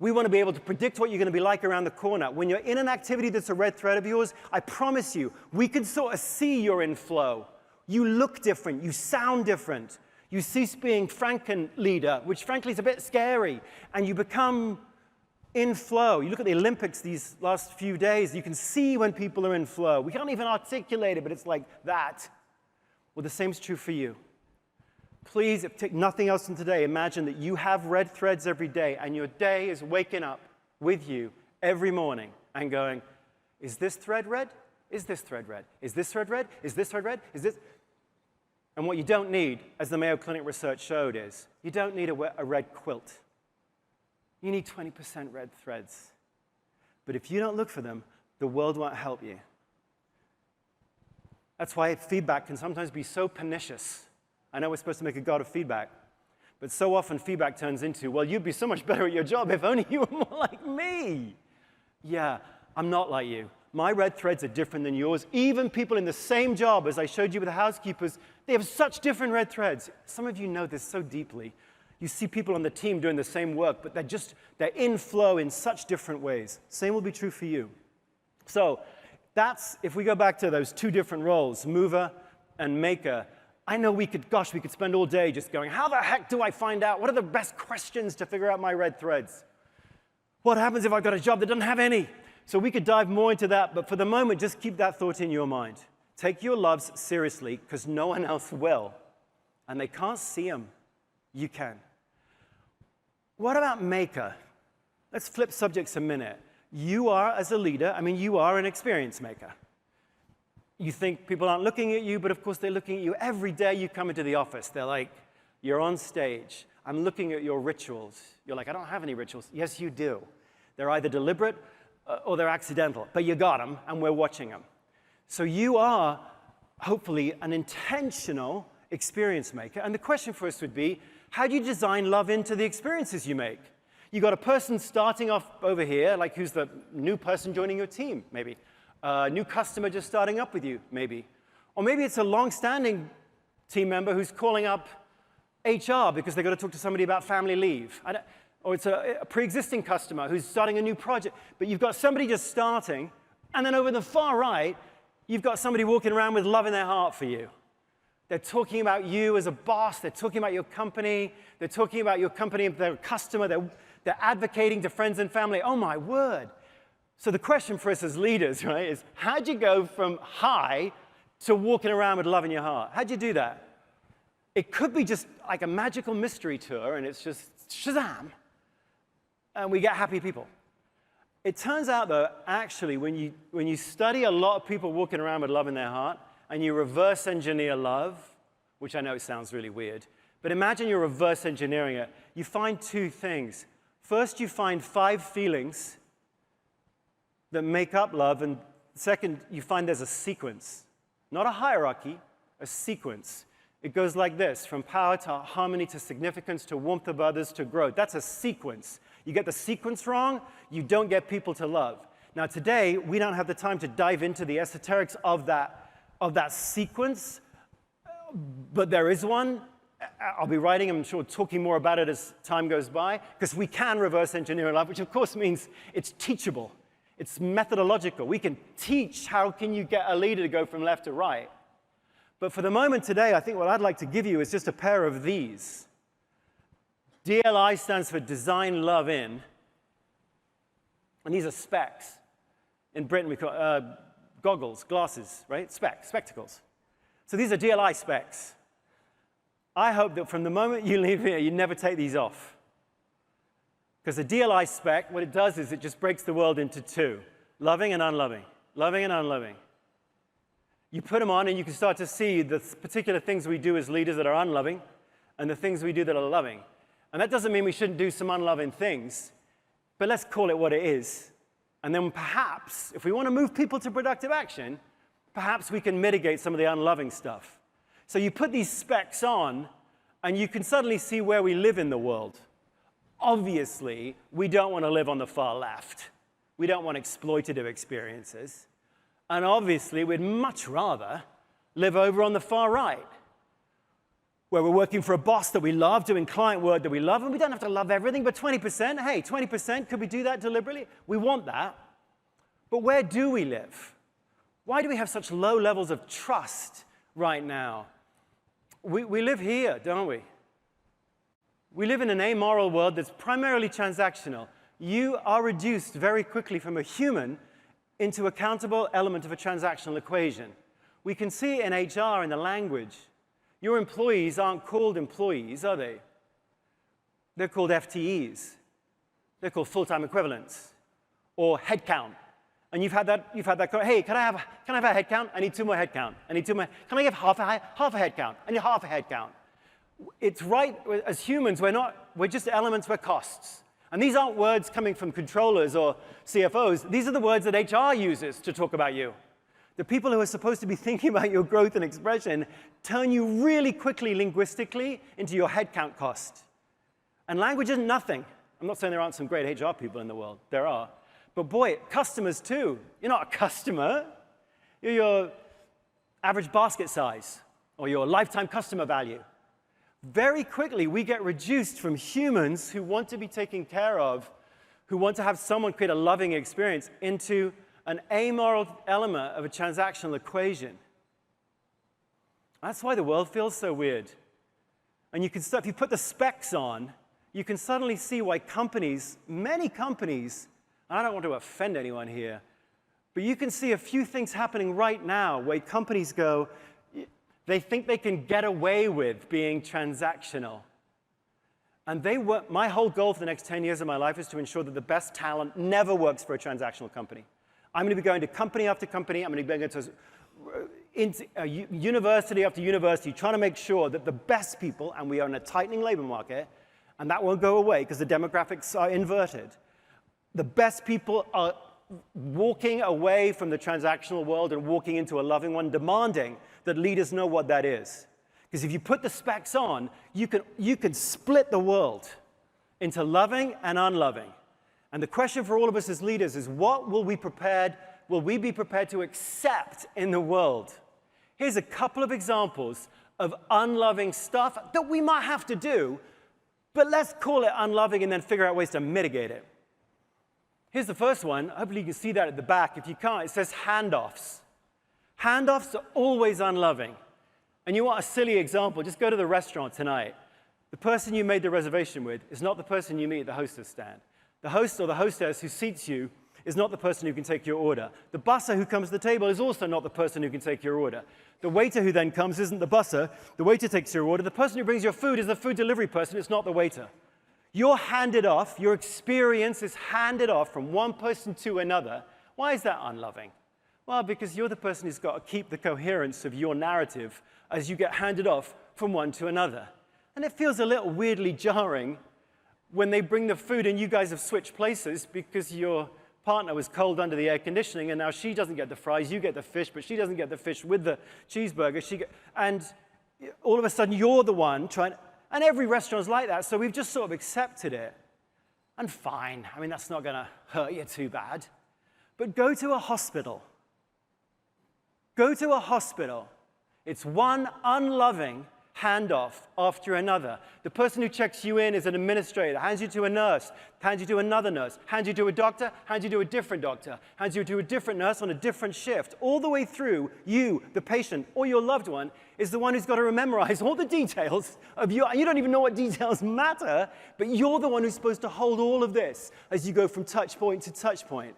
We want to be able to predict what you're going to be like around the corner. When you're in an activity that's a red thread of yours, I promise you, we can sort of see you're in flow. You look different. You sound different. You cease being Franken leader, which frankly is a bit scary, and you become in flow. You look at the Olympics these last few days, you can see when people are in flow. We can't even articulate it, but it's like that. Well, the same is true for you. Please, if take nothing else from today, imagine that you have red threads every day, and your day is waking up with you every morning and going, is this thread red? Is this thread red? Is this thread red? Is this thread red? Is this? And what you don't need, as the Mayo Clinic research showed, is you don't need a red quilt. You need 20% red threads. But if you don't look for them, the world won't help you. That's why feedback can sometimes be so pernicious. I know we're supposed to make a god of feedback, but so often feedback turns into, well, you'd be so much better at your job if only you were more like me. Yeah, I'm not like you. My red threads are different than yours. Even people in the same job, as I showed you with the housekeepers, they have such different red threads. Some of you know this so deeply. You see people on the team doing the same work, but they're in flow in such different ways. Same will be true for you. So if we go back to those 2 different roles, mover and maker, I know we could spend all day just going, how the heck do I find out? What are the best questions to figure out my red threads? What happens if I've got a job that doesn't have any? So we could dive more into that, but for the moment, just keep that thought in your mind. Take your loves seriously, because no one else will. And they can't see them. You can. What about maker? Let's flip subjects a minute. You are, as a leader, you are an experience maker. You think people aren't looking at you, but of course they're looking at you. Every day you come into the office, they're like, you're on stage. I'm looking at your rituals. You're like, I don't have any rituals. Yes, you do. They're either deliberate or they're accidental, but you got them, and we're watching them. So you are, hopefully, an intentional experience maker. And the question for us would be, how do you design love into the experiences you make? You got a person starting off over here, like who's the new person joining your team, maybe. A new customer just starting up with you, maybe. Or maybe it's a long-standing team member who's calling up HR because they've got to talk to somebody about family leave. Or it's a pre-existing customer who's starting a new project. But you've got somebody just starting, and then over the far right, you've got somebody walking around with love in their heart for you. They're talking about you as a boss. They're talking about your company. They're talking about your company and their customer. They're advocating to friends and family. Oh, my word. So the question for us as leaders, right, is how'd you go from high to walking around with love in your heart? How'd you do that? It could be just like a magical mystery tour, and it's just shazam, and we get happy people. It turns out, though, actually, when you study a lot of people walking around with love in their heart, and you reverse engineer love, which I know sounds really weird, but imagine you're reverse engineering it, you find two things. First, you find 5 feelings that make up love, and second, you find there's a sequence. Not a hierarchy, a sequence. It goes like this, from power to harmony to significance to warmth of others to growth. That's a sequence. You get the sequence wrong, you don't get people to love. Now today, we don't have the time to dive into the esoterics of that sequence, but there is one. I'll be writing, I'm sure, talking more about it as time goes by, because we can reverse engineer love, which of course means it's teachable. It's methodological. We can teach how can you get a leader to go from left to right. But for the moment today, I think what I'd like to give you is just a pair of these. DLI stands for Design Love In. And these are specs. In Britain, we call goggles, glasses, right? Spectacles. So these are DLI specs. I hope that from the moment you leave here, you never take these off. Because a DLI spec, what it does is it just breaks the world into 2, loving and unloving, loving and unloving. You put them on and you can start to see the particular things we do as leaders that are unloving and the things we do that are loving. And that doesn't mean we shouldn't do some unloving things, but let's call it what it is. And then perhaps, if we want to move people to productive action, perhaps we can mitigate some of the unloving stuff. So you put these specs on and you can suddenly see where we live in the world. Obviously, we don't want to live on the far left. We don't want exploitative experiences. And obviously, we'd much rather live over on the far right, where we're working for a boss that we love, doing client work that we love, and we don't have to love everything, but 20%, hey, 20%, could we do that deliberately? We want that. But where do we live? Why do we have such low levels of trust right now? We live here, don't we? We live in an amoral world that's primarily transactional. You are reduced very quickly from a human into a countable element of a transactional equation. We can see it in HR, in the language. Your employees aren't called employees, are they? They're called FTEs. They're called full-time equivalents or headcount. And you've had that, hey, can I have a headcount? I need 2 more headcount. I need 2 more. Can I give half a headcount? I need half a headcount. It's right, as humans, we're just elements, we're costs. And these aren't words coming from controllers or CFOs. These are the words that HR uses to talk about you. The people who are supposed to be thinking about your growth and expression turn you really quickly linguistically into your headcount cost. And language isn't nothing. I'm not saying there aren't some great HR people in the world. There are. But boy, customers too. You're not a customer. You're your average basket size or your lifetime customer value. Very quickly, we get reduced from humans who want to be taken care of, who want to have someone create a loving experience, into an amoral element of a transactional equation. That's why the world feels so weird. And you can start, if you put the specs on, you can suddenly see why companies, many companies, I don't want to offend anyone here, but you can see a few things happening right now where companies go, they think they can get away with being transactional. And my whole goal for the next 10 years of my life is to ensure that the best talent never works for a transactional company. I'm going to be going to company after company. I'm going to be going to university after university, trying to make sure that the best people, and we are in a tightening labor market, and that won't go away because the demographics are inverted. The best people are walking away from the transactional world and walking into a loving one, demanding that leaders know what that is. Because if you put the specs on, you can split the world into loving and unloving. And the question for all of us as leaders is, what will we be prepared to accept in the world? Here's a couple of examples of unloving stuff that we might have to do, but let's call it unloving and then figure out ways to mitigate it. Here's the first one. Hopefully you can see that at the back. If you can't, it says handoffs. Handoffs are always unloving. And you want a silly example, just go to the restaurant tonight. The person you made the reservation with is not the person you meet at the hostess stand. The host or the hostess who seats you is not the person who can take your order. The busser who comes to the table is also not the person who can take your order. The waiter who then comes isn't the busser. The waiter takes your order. The person who brings your food is the food delivery person. It's not the waiter. You're handed off. Your experience is handed off from one person to another. Why is that unloving? Well, because you're the person who's got to keep the coherence of your narrative as you get handed off from one to another. And it feels a little weirdly jarring when they bring the food and you guys have switched places because your partner was cold under the air conditioning and now she doesn't get the fries, you get the fish, but she doesn't get the fish with the cheeseburger. And all of a sudden you're the one trying, and every restaurant's like that, so we've just sort of accepted it. And fine, I mean, that's not going to hurt you too bad. But go to a hospital. Go to a hospital. It's one unloving handoff after another. The person who checks you in is an administrator, hands you to a nurse, hands you to another nurse, hands you to a doctor, hands you to a different doctor, hands you to a different nurse on a different shift. All the way through, you, the patient, or your loved one, is the one who's got to memorize all the details of you. You don't even know what details matter, but you're the one who's supposed to hold all of this as you go from touch point to touch point.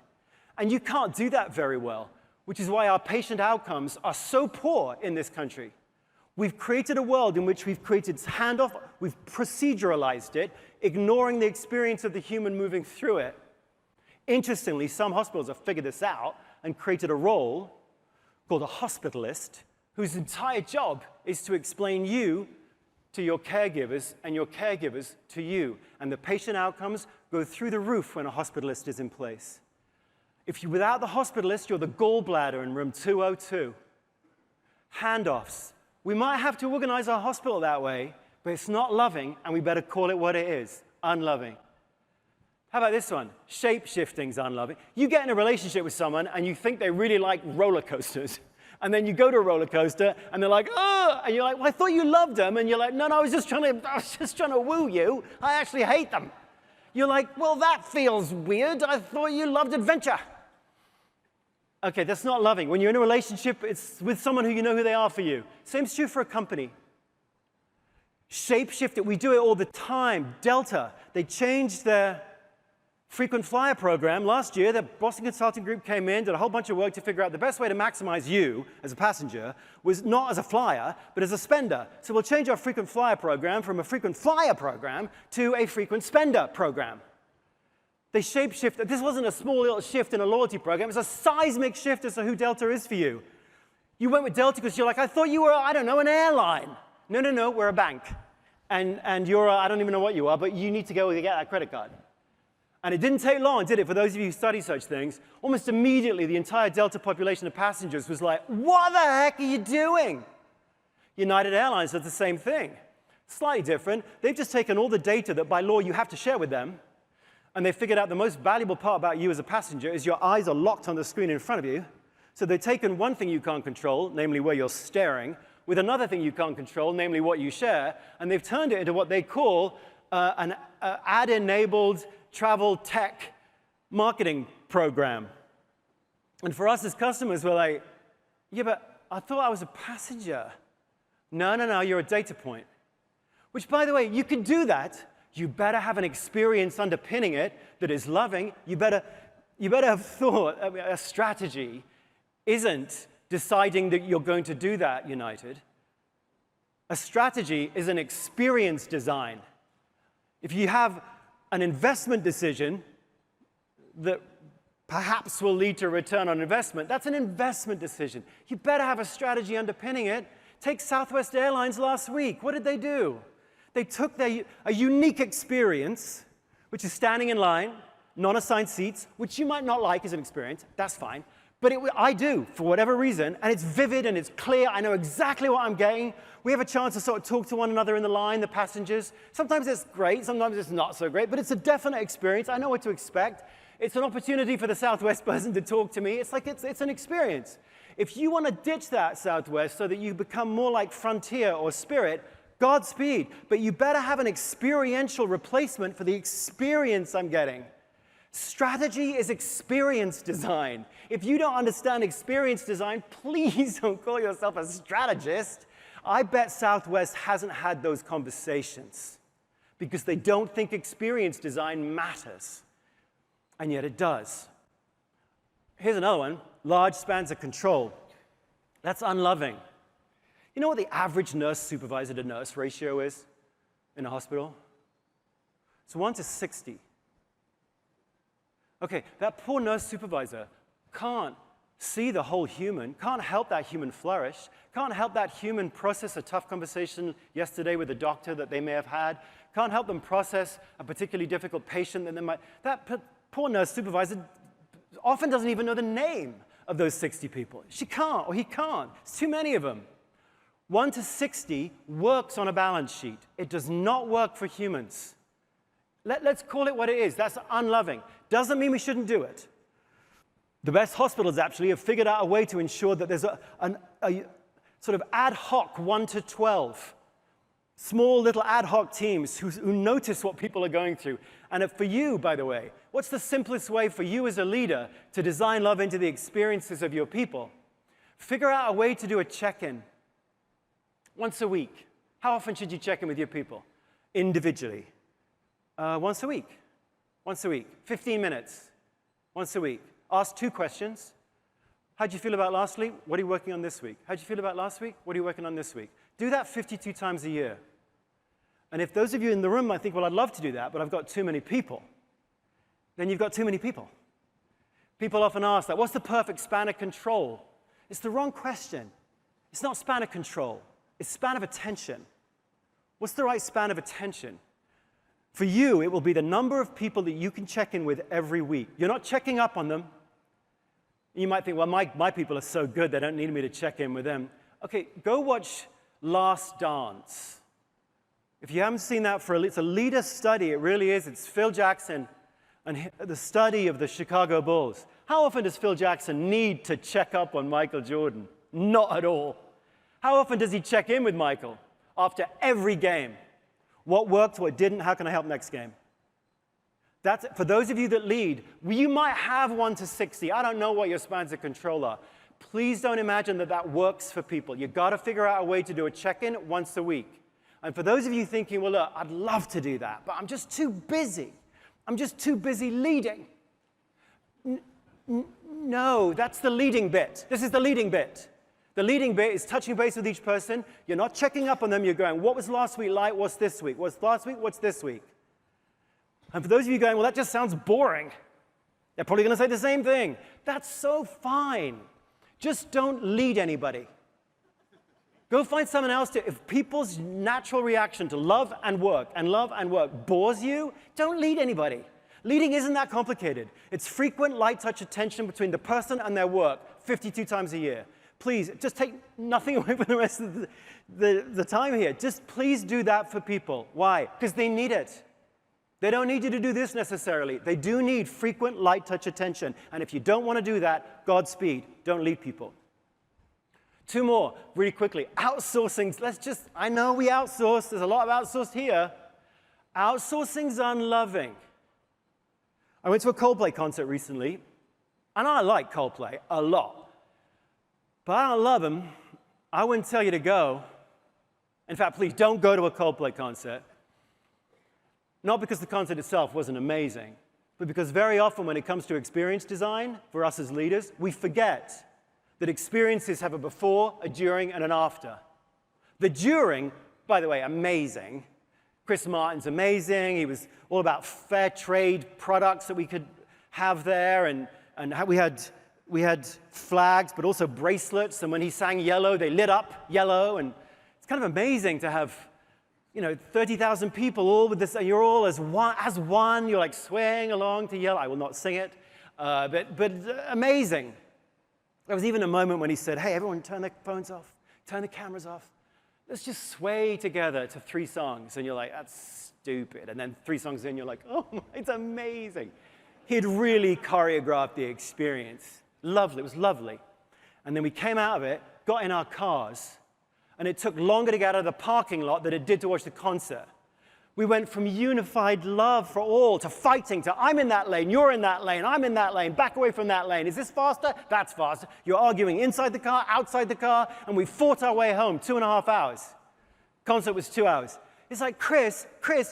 And you can't do that very well, which is why our patient outcomes are so poor in this country. We've created a world in which we've created handoff, we've proceduralized it, ignoring the experience of the human moving through it. Interestingly, some hospitals have figured this out and created a role called a hospitalist, whose entire job is to explain you to your caregivers and your caregivers to you. And the patient outcomes go through the roof when a hospitalist is in place. If you're without the hospitalist, you're the gallbladder in room 202. Handoffs. We might have to organize our hospital that way, but it's not loving, and we better call it what it is, unloving. How about this one? Shape-shifting's unloving. You get in a relationship with someone, and you think they really like roller coasters. And then you go to a roller coaster, and they're like, oh, and you're like, well, I thought you loved them. And you're like, no, I was just trying to woo you. I actually hate them. You're like, well, that feels weird. I thought you loved adventure. Okay, that's not loving. When you're in a relationship, it's with someone who you know who they are for you. Same's true for a company. Shape-shift it. We do it all the time. Delta, they changed their frequent flyer program last year. The Boston Consulting Group came in, did a whole bunch of work to figure out the best way to maximize you as a passenger was not as a flyer, but as a spender. So we'll change our frequent flyer program from a frequent flyer program to a frequent spender program. They shape-shifted. This wasn't a small little shift in a loyalty program. It's a seismic shift as to who Delta is for you. You went with Delta because you're like, I thought you were, I don't know, an airline. No, we're a bank. And you're, I don't even know what you are, but you need to go get that credit card. And it didn't take long, did it, for those of you who study such things? Almost immediately, the entire Delta population of passengers was like, what the heck are you doing? United Airlines does the same thing. Slightly different. They've just taken all the data that by law you have to share with them, and they figured out the most valuable part about you as a passenger is your eyes are locked on the screen in front of you. So they've taken one thing you can't control, namely where you're staring, with another thing you can't control, namely what you share, and they've turned it into what they call an ad-enabled travel tech marketing program. And for us as customers, we're like, yeah, but I thought I was a passenger. No, you're a data point. Which, by the way, you can do that. You better have an experience underpinning it that is loving. You better have thought. I mean, a strategy isn't deciding that you're going to do that, United. A strategy is an experience design. If you have an investment decision that perhaps will lead to a return on investment, that's an investment decision. You better have a strategy underpinning it. Take Southwest Airlines last week. What did they do? They took a unique experience, which is standing in line, non-assigned seats, which you might not like as an experience. That's fine. But I do, for whatever reason, and it's vivid and it's clear. I know exactly what I'm getting. We have a chance to sort of talk to one another in the line, the passengers. Sometimes it's great, sometimes it's not so great, but it's a definite experience. I know what to expect. It's an opportunity for the Southwest person to talk to me. It's like it's an experience. If you want to ditch that, Southwest, so that you become more like Frontier or Spirit, Godspeed. But you better have an experiential replacement for the experience I'm getting. Strategy is experience design. If you don't understand experience design, please don't call yourself a strategist. I bet Southwest hasn't had those conversations. because they don't think experience design matters. And yet it does. Here's another one, large spans of control. That's unloving. You know what the average nurse supervisor to nurse ratio is in a hospital? It's 1 to 60. Okay, that poor nurse supervisor can't see the whole human, can't help that human flourish, can't help that human process a tough conversation yesterday with a doctor that they may have had, can't help them process a particularly difficult patient that they might. That poor nurse supervisor often doesn't even know the name of those 60 people. She can't, or he can't. It's too many of them. 1 to 60 works on a balance sheet. It does not work for humans. Let's call it what it is. That's unloving. Doesn't mean we shouldn't do it. The best hospitals actually have figured out a way to ensure that there's a sort of ad hoc 1 to 12, small little ad hoc teams who notice what people are going through. And for you, by the way, what's the simplest way for you as a leader to design love into the experiences of your people? Figure out a way to do a check-in once a week. How often should you check in with your people? Individually. Once a week. Once a week. 15 minutes. Once a week. Ask 2 questions. How'd you feel about last week? What are you working on this week? How'd you feel about last week? What are you working on this week? Do that 52 times a year. And if those of you in the room might think, well, I'd love to do that, but I've got too many people, then you've got too many people. People often ask that, what's the perfect span of control? It's the wrong question. It's not span of control. It's span of attention. What's the right span of attention? For you, it will be the number of people that you can check in with every week. You're not checking up on them. You might think, well, my people are so good, they don't need me to check in with them. Okay, go watch Last Dance. If you haven't seen that, it's a leader study. It really is. It's Phil Jackson and the study of the Chicago Bulls. How often does Phil Jackson need to check up on Michael Jordan? Not at all. How often does he check in with Michael? After every game. What worked, what didn't, how can I help next game? That's, for those of you that lead, you might have 1 to 60. I don't know what your spans of control are. Please don't imagine that that works for people. You've got to figure out a way to do a check-in once a week. And for those of you thinking, well, look, I'd love to do that, but I'm just too busy. I'm just too busy leading. No, that's the leading bit. This is the leading bit. The leading bit is touching base with each person. You're not checking up on them. You're going, what was last week like? What's this week? What's last week? What's this week? And for those of you going, well, that just sounds boring. They're probably going to say the same thing. That's so fine. Just don't lead anybody. Go find someone else to. If people's natural reaction to love and work bores you, don't lead anybody. Leading isn't that complicated. It's frequent, light touch attention between the person and their work 52 times a year. Please, just take nothing away from the rest of the time here. Just please do that for people. Why? Because they need it. They don't need you to do this necessarily. They do need frequent, light touch attention. And if you don't want to do that, Godspeed. Don't lead people. 2 more, really quickly. Outsourcing. I know we outsource. There's a lot of outsourced here. Outsourcing's unloving. I went to a Coldplay concert recently, and I like Coldplay a lot. But I don't love them. I wouldn't tell you to go. In fact, please don't go to a Coldplay concert. Not because the concert itself wasn't amazing, but because very often when it comes to experience design, for us as leaders, we forget that experiences have a before, a during, and an after. The during, by the way, amazing. Chris Martin's amazing. He was all about fair trade products that we could have there, and we had flags, but also bracelets, and when he sang Yellow, they lit up yellow, and it's kind of amazing to have 30,000 people all with this, and you're all as one, you're like swaying along to Yellow. I will not sing it, but amazing. There was even a moment when he said, hey, everyone turn their phones off, turn the cameras off. Let's just sway together to 3 songs. And you're like, that's stupid. And then 3 songs in, you're like, oh, it's amazing. He'd really choreographed the experience. Lovely, it was lovely. And then we came out of it, got in our cars, and it took longer to get out of the parking lot than it did to watch the concert. We went from unified love for all to fighting to I'm in that lane, you're in that lane, I'm in that lane, back away from that lane. Is this faster? That's faster. You're arguing inside the car, outside the car, and we fought our way home 2.5 hours. Concert was 2 hours. It's like, Chris,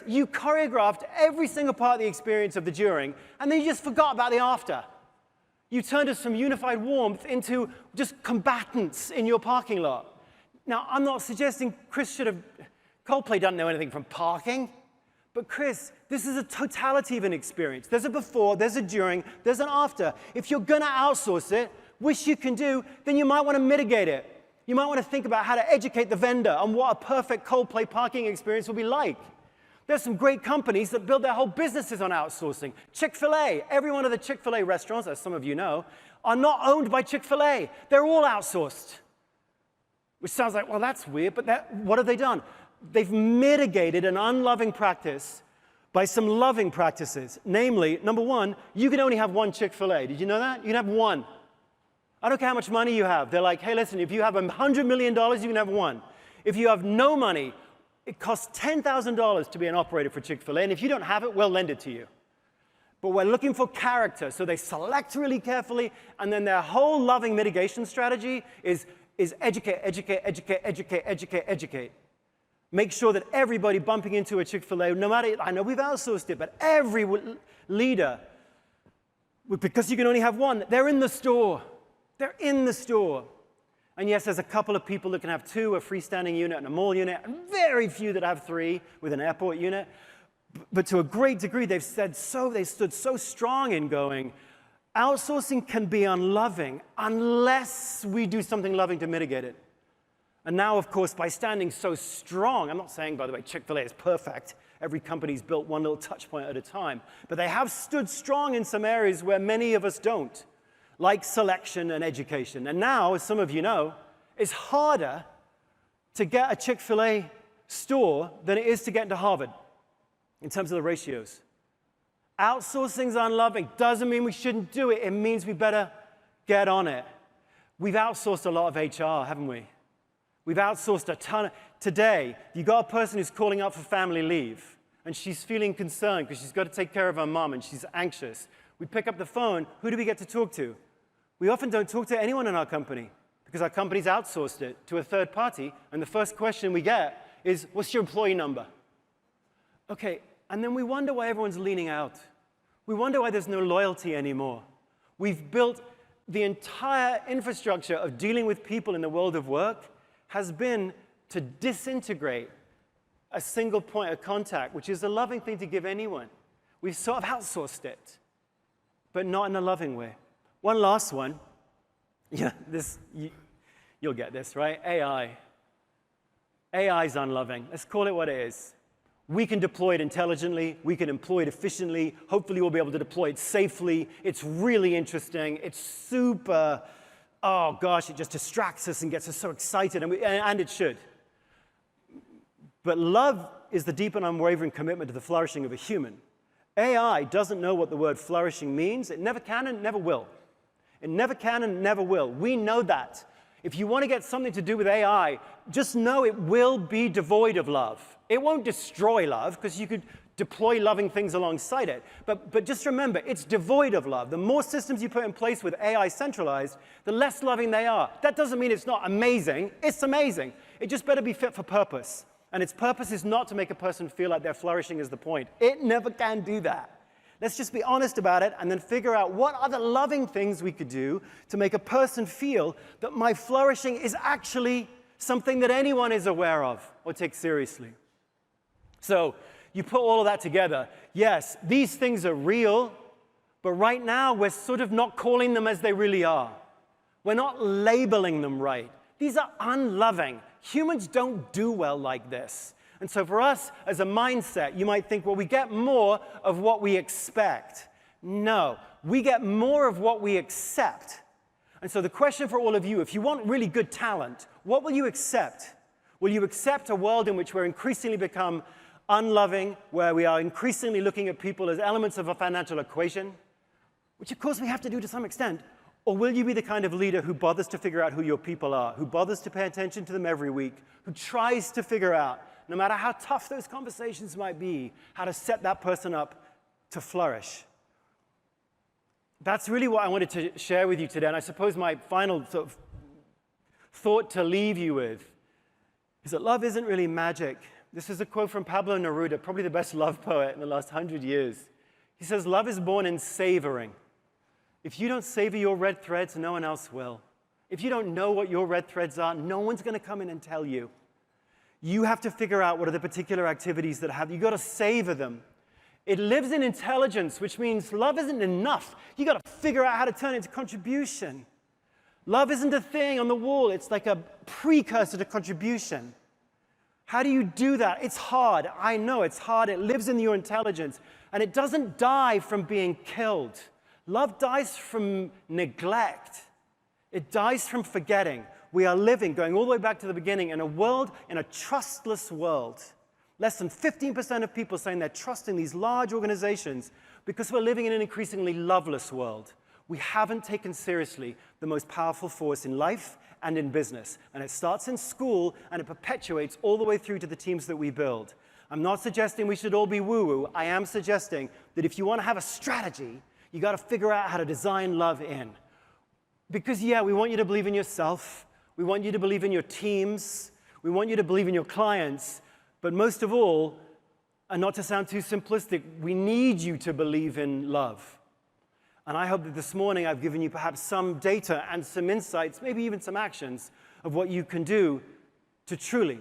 you choreographed every single part of the experience of the during, and then you just forgot about the after. You turned us from unified warmth into just combatants in your parking lot. Now, I'm not suggesting Chris should have, Coldplay doesn't know anything from parking, but Chris, this is a totality of an experience. There's a before, there's a during, there's an after. If you're gonna outsource it, which you can do, then you might wanna mitigate it. You might wanna think about how to educate the vendor on what a perfect Coldplay parking experience will be like. There's some great companies that build their whole businesses on outsourcing. Chick-fil-A, every one of the Chick-fil-A restaurants, as some of you know, are not owned by Chick-fil-A. They're all outsourced. Which sounds like, well, that's weird, but what have they done? They've mitigated an unloving practice by some loving practices. Namely, number one, you can only have one Chick-fil-A. Did you know that? You can have one. I don't care how much money you have. They're like, hey, listen, if you have $100 million, you can have one. If you have no money, it costs $10,000 to be an operator for Chick-fil-A, and if you don't have it, we'll lend it to you. But we're looking for character, so they select really carefully, and then their whole loving mitigation strategy is educate, educate, educate, educate, educate, educate. Make sure that everybody bumping into a Chick-fil-A, no matter, I know we've outsourced it, but every leader, because you can only have one, they're in the store. They're in the store. And yes, there's a couple of people that can have two, a freestanding unit and a mall unit, and very few that have three with an airport unit. But to a great degree, they stood so strong in going, outsourcing can be unloving unless we do something loving to mitigate it. And now, of course, by standing so strong, I'm not saying, by the way, Chick-fil-A is perfect. Every company's built one little touch point at a time. But they have stood strong in some areas where many of us don't, like selection and education. And now, as some of you know, it's harder to get a Chick-fil-A store than it is to get into Harvard in terms of the ratios. Outsourcing's unloving. Doesn't mean we shouldn't do it. It means we better get on it. We've outsourced a lot of HR, haven't we? We've outsourced a ton. Today, you got a person who's calling up for family leave, and she's feeling concerned because she's got to take care of her mom, and she's anxious. We pick up the phone. Who do we get to talk to? We often don't talk to anyone in our company because our company's outsourced it to a third party, and the first question we get is, what's your employee number? Okay, and then we wonder why everyone's leaning out. We wonder why there's no loyalty anymore. We've built the entire infrastructure of dealing with people in the world of work has been to disintegrate a single point of contact, which is a loving thing to give anyone. We've sort of outsourced it, but not in a loving way. One last one. Yeah, you'll get this, right? AI. AI is unloving. Let's call it what it is. We can deploy it intelligently. We can employ it efficiently. Hopefully, we'll be able to deploy it safely. It's really interesting. It's super, oh gosh, it just distracts us and gets us so excited, and it should. But love is the deep and unwavering commitment to the flourishing of a human. AI doesn't know what the word flourishing means. It never can and it never will. It never can and never will. We know that. If you want to get something to do with AI, just know it will be devoid of love. It won't destroy love, because you could deploy loving things alongside it. But just remember, it's devoid of love. The more systems you put in place with AI centralized, the less loving they are. That doesn't mean it's not amazing. It's amazing. It just better be fit for purpose. And its purpose is not to make a person feel like they're flourishing is the point. It never can do that. Let's just be honest about it and then figure out what other loving things we could do to make a person feel that my flourishing is actually something that anyone is aware of or takes seriously. So you put all of that together. Yes, these things are real, but right now we're sort of not calling them as they really are. We're not labeling them right. These are unloving. Humans don't do well like this. And so for us, as a mindset, you might think, well, we get more of what we expect. No, we get more of what we accept. And so the question for all of you, if you want really good talent, what will you accept? Will you accept a world in which we're increasingly become unloving, where we are increasingly looking at people as elements of a financial equation, which of course we have to do to some extent? Or will you be the kind of leader who bothers to figure out who your people are, who bothers to pay attention to them every week, who tries to figure out, no matter how tough those conversations might be, how to set that person up to flourish? That's really what I wanted to share with you today. And I suppose my final sort of thought to leave you with is that love isn't really magic. This is a quote from Pablo Neruda, probably the best love poet in the last 100 years. He says, "Love is born in savoring. If you don't savor your red threads, no one else will. If you don't know what your red threads are, no one's going to come in and tell you. You have to figure out what are the particular activities that have, you got to savor them. It lives in intelligence, which means love isn't enough. You got to figure out how to turn it into contribution. Love isn't a thing on the wall. It's like a precursor to contribution. How do you do that? It's hard. I know it's hard. It lives in your intelligence. And it doesn't die from being killed. Love dies from neglect. It dies from forgetting. We are living, going all the way back to the beginning, in a world, in a trustless world. Less than 15% of people saying they're trusting these large organizations because we're living in an increasingly loveless world. We haven't taken seriously the most powerful force in life and in business. And it starts in school, and it perpetuates all the way through to the teams that we build. I'm not suggesting we should all be woo-woo. I am suggesting that if you want to have a strategy, you got to figure out how to design love in. Because, yeah, we want you to believe in yourself. We want you to believe in your teams. We want you to believe in your clients. But most of all, and not to sound too simplistic, we need you to believe in love. And I hope that this morning I've given you perhaps some data and some insights, maybe even some actions of what you can do to truly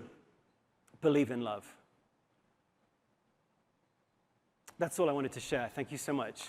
believe in love. That's all I wanted to share. Thank you so much.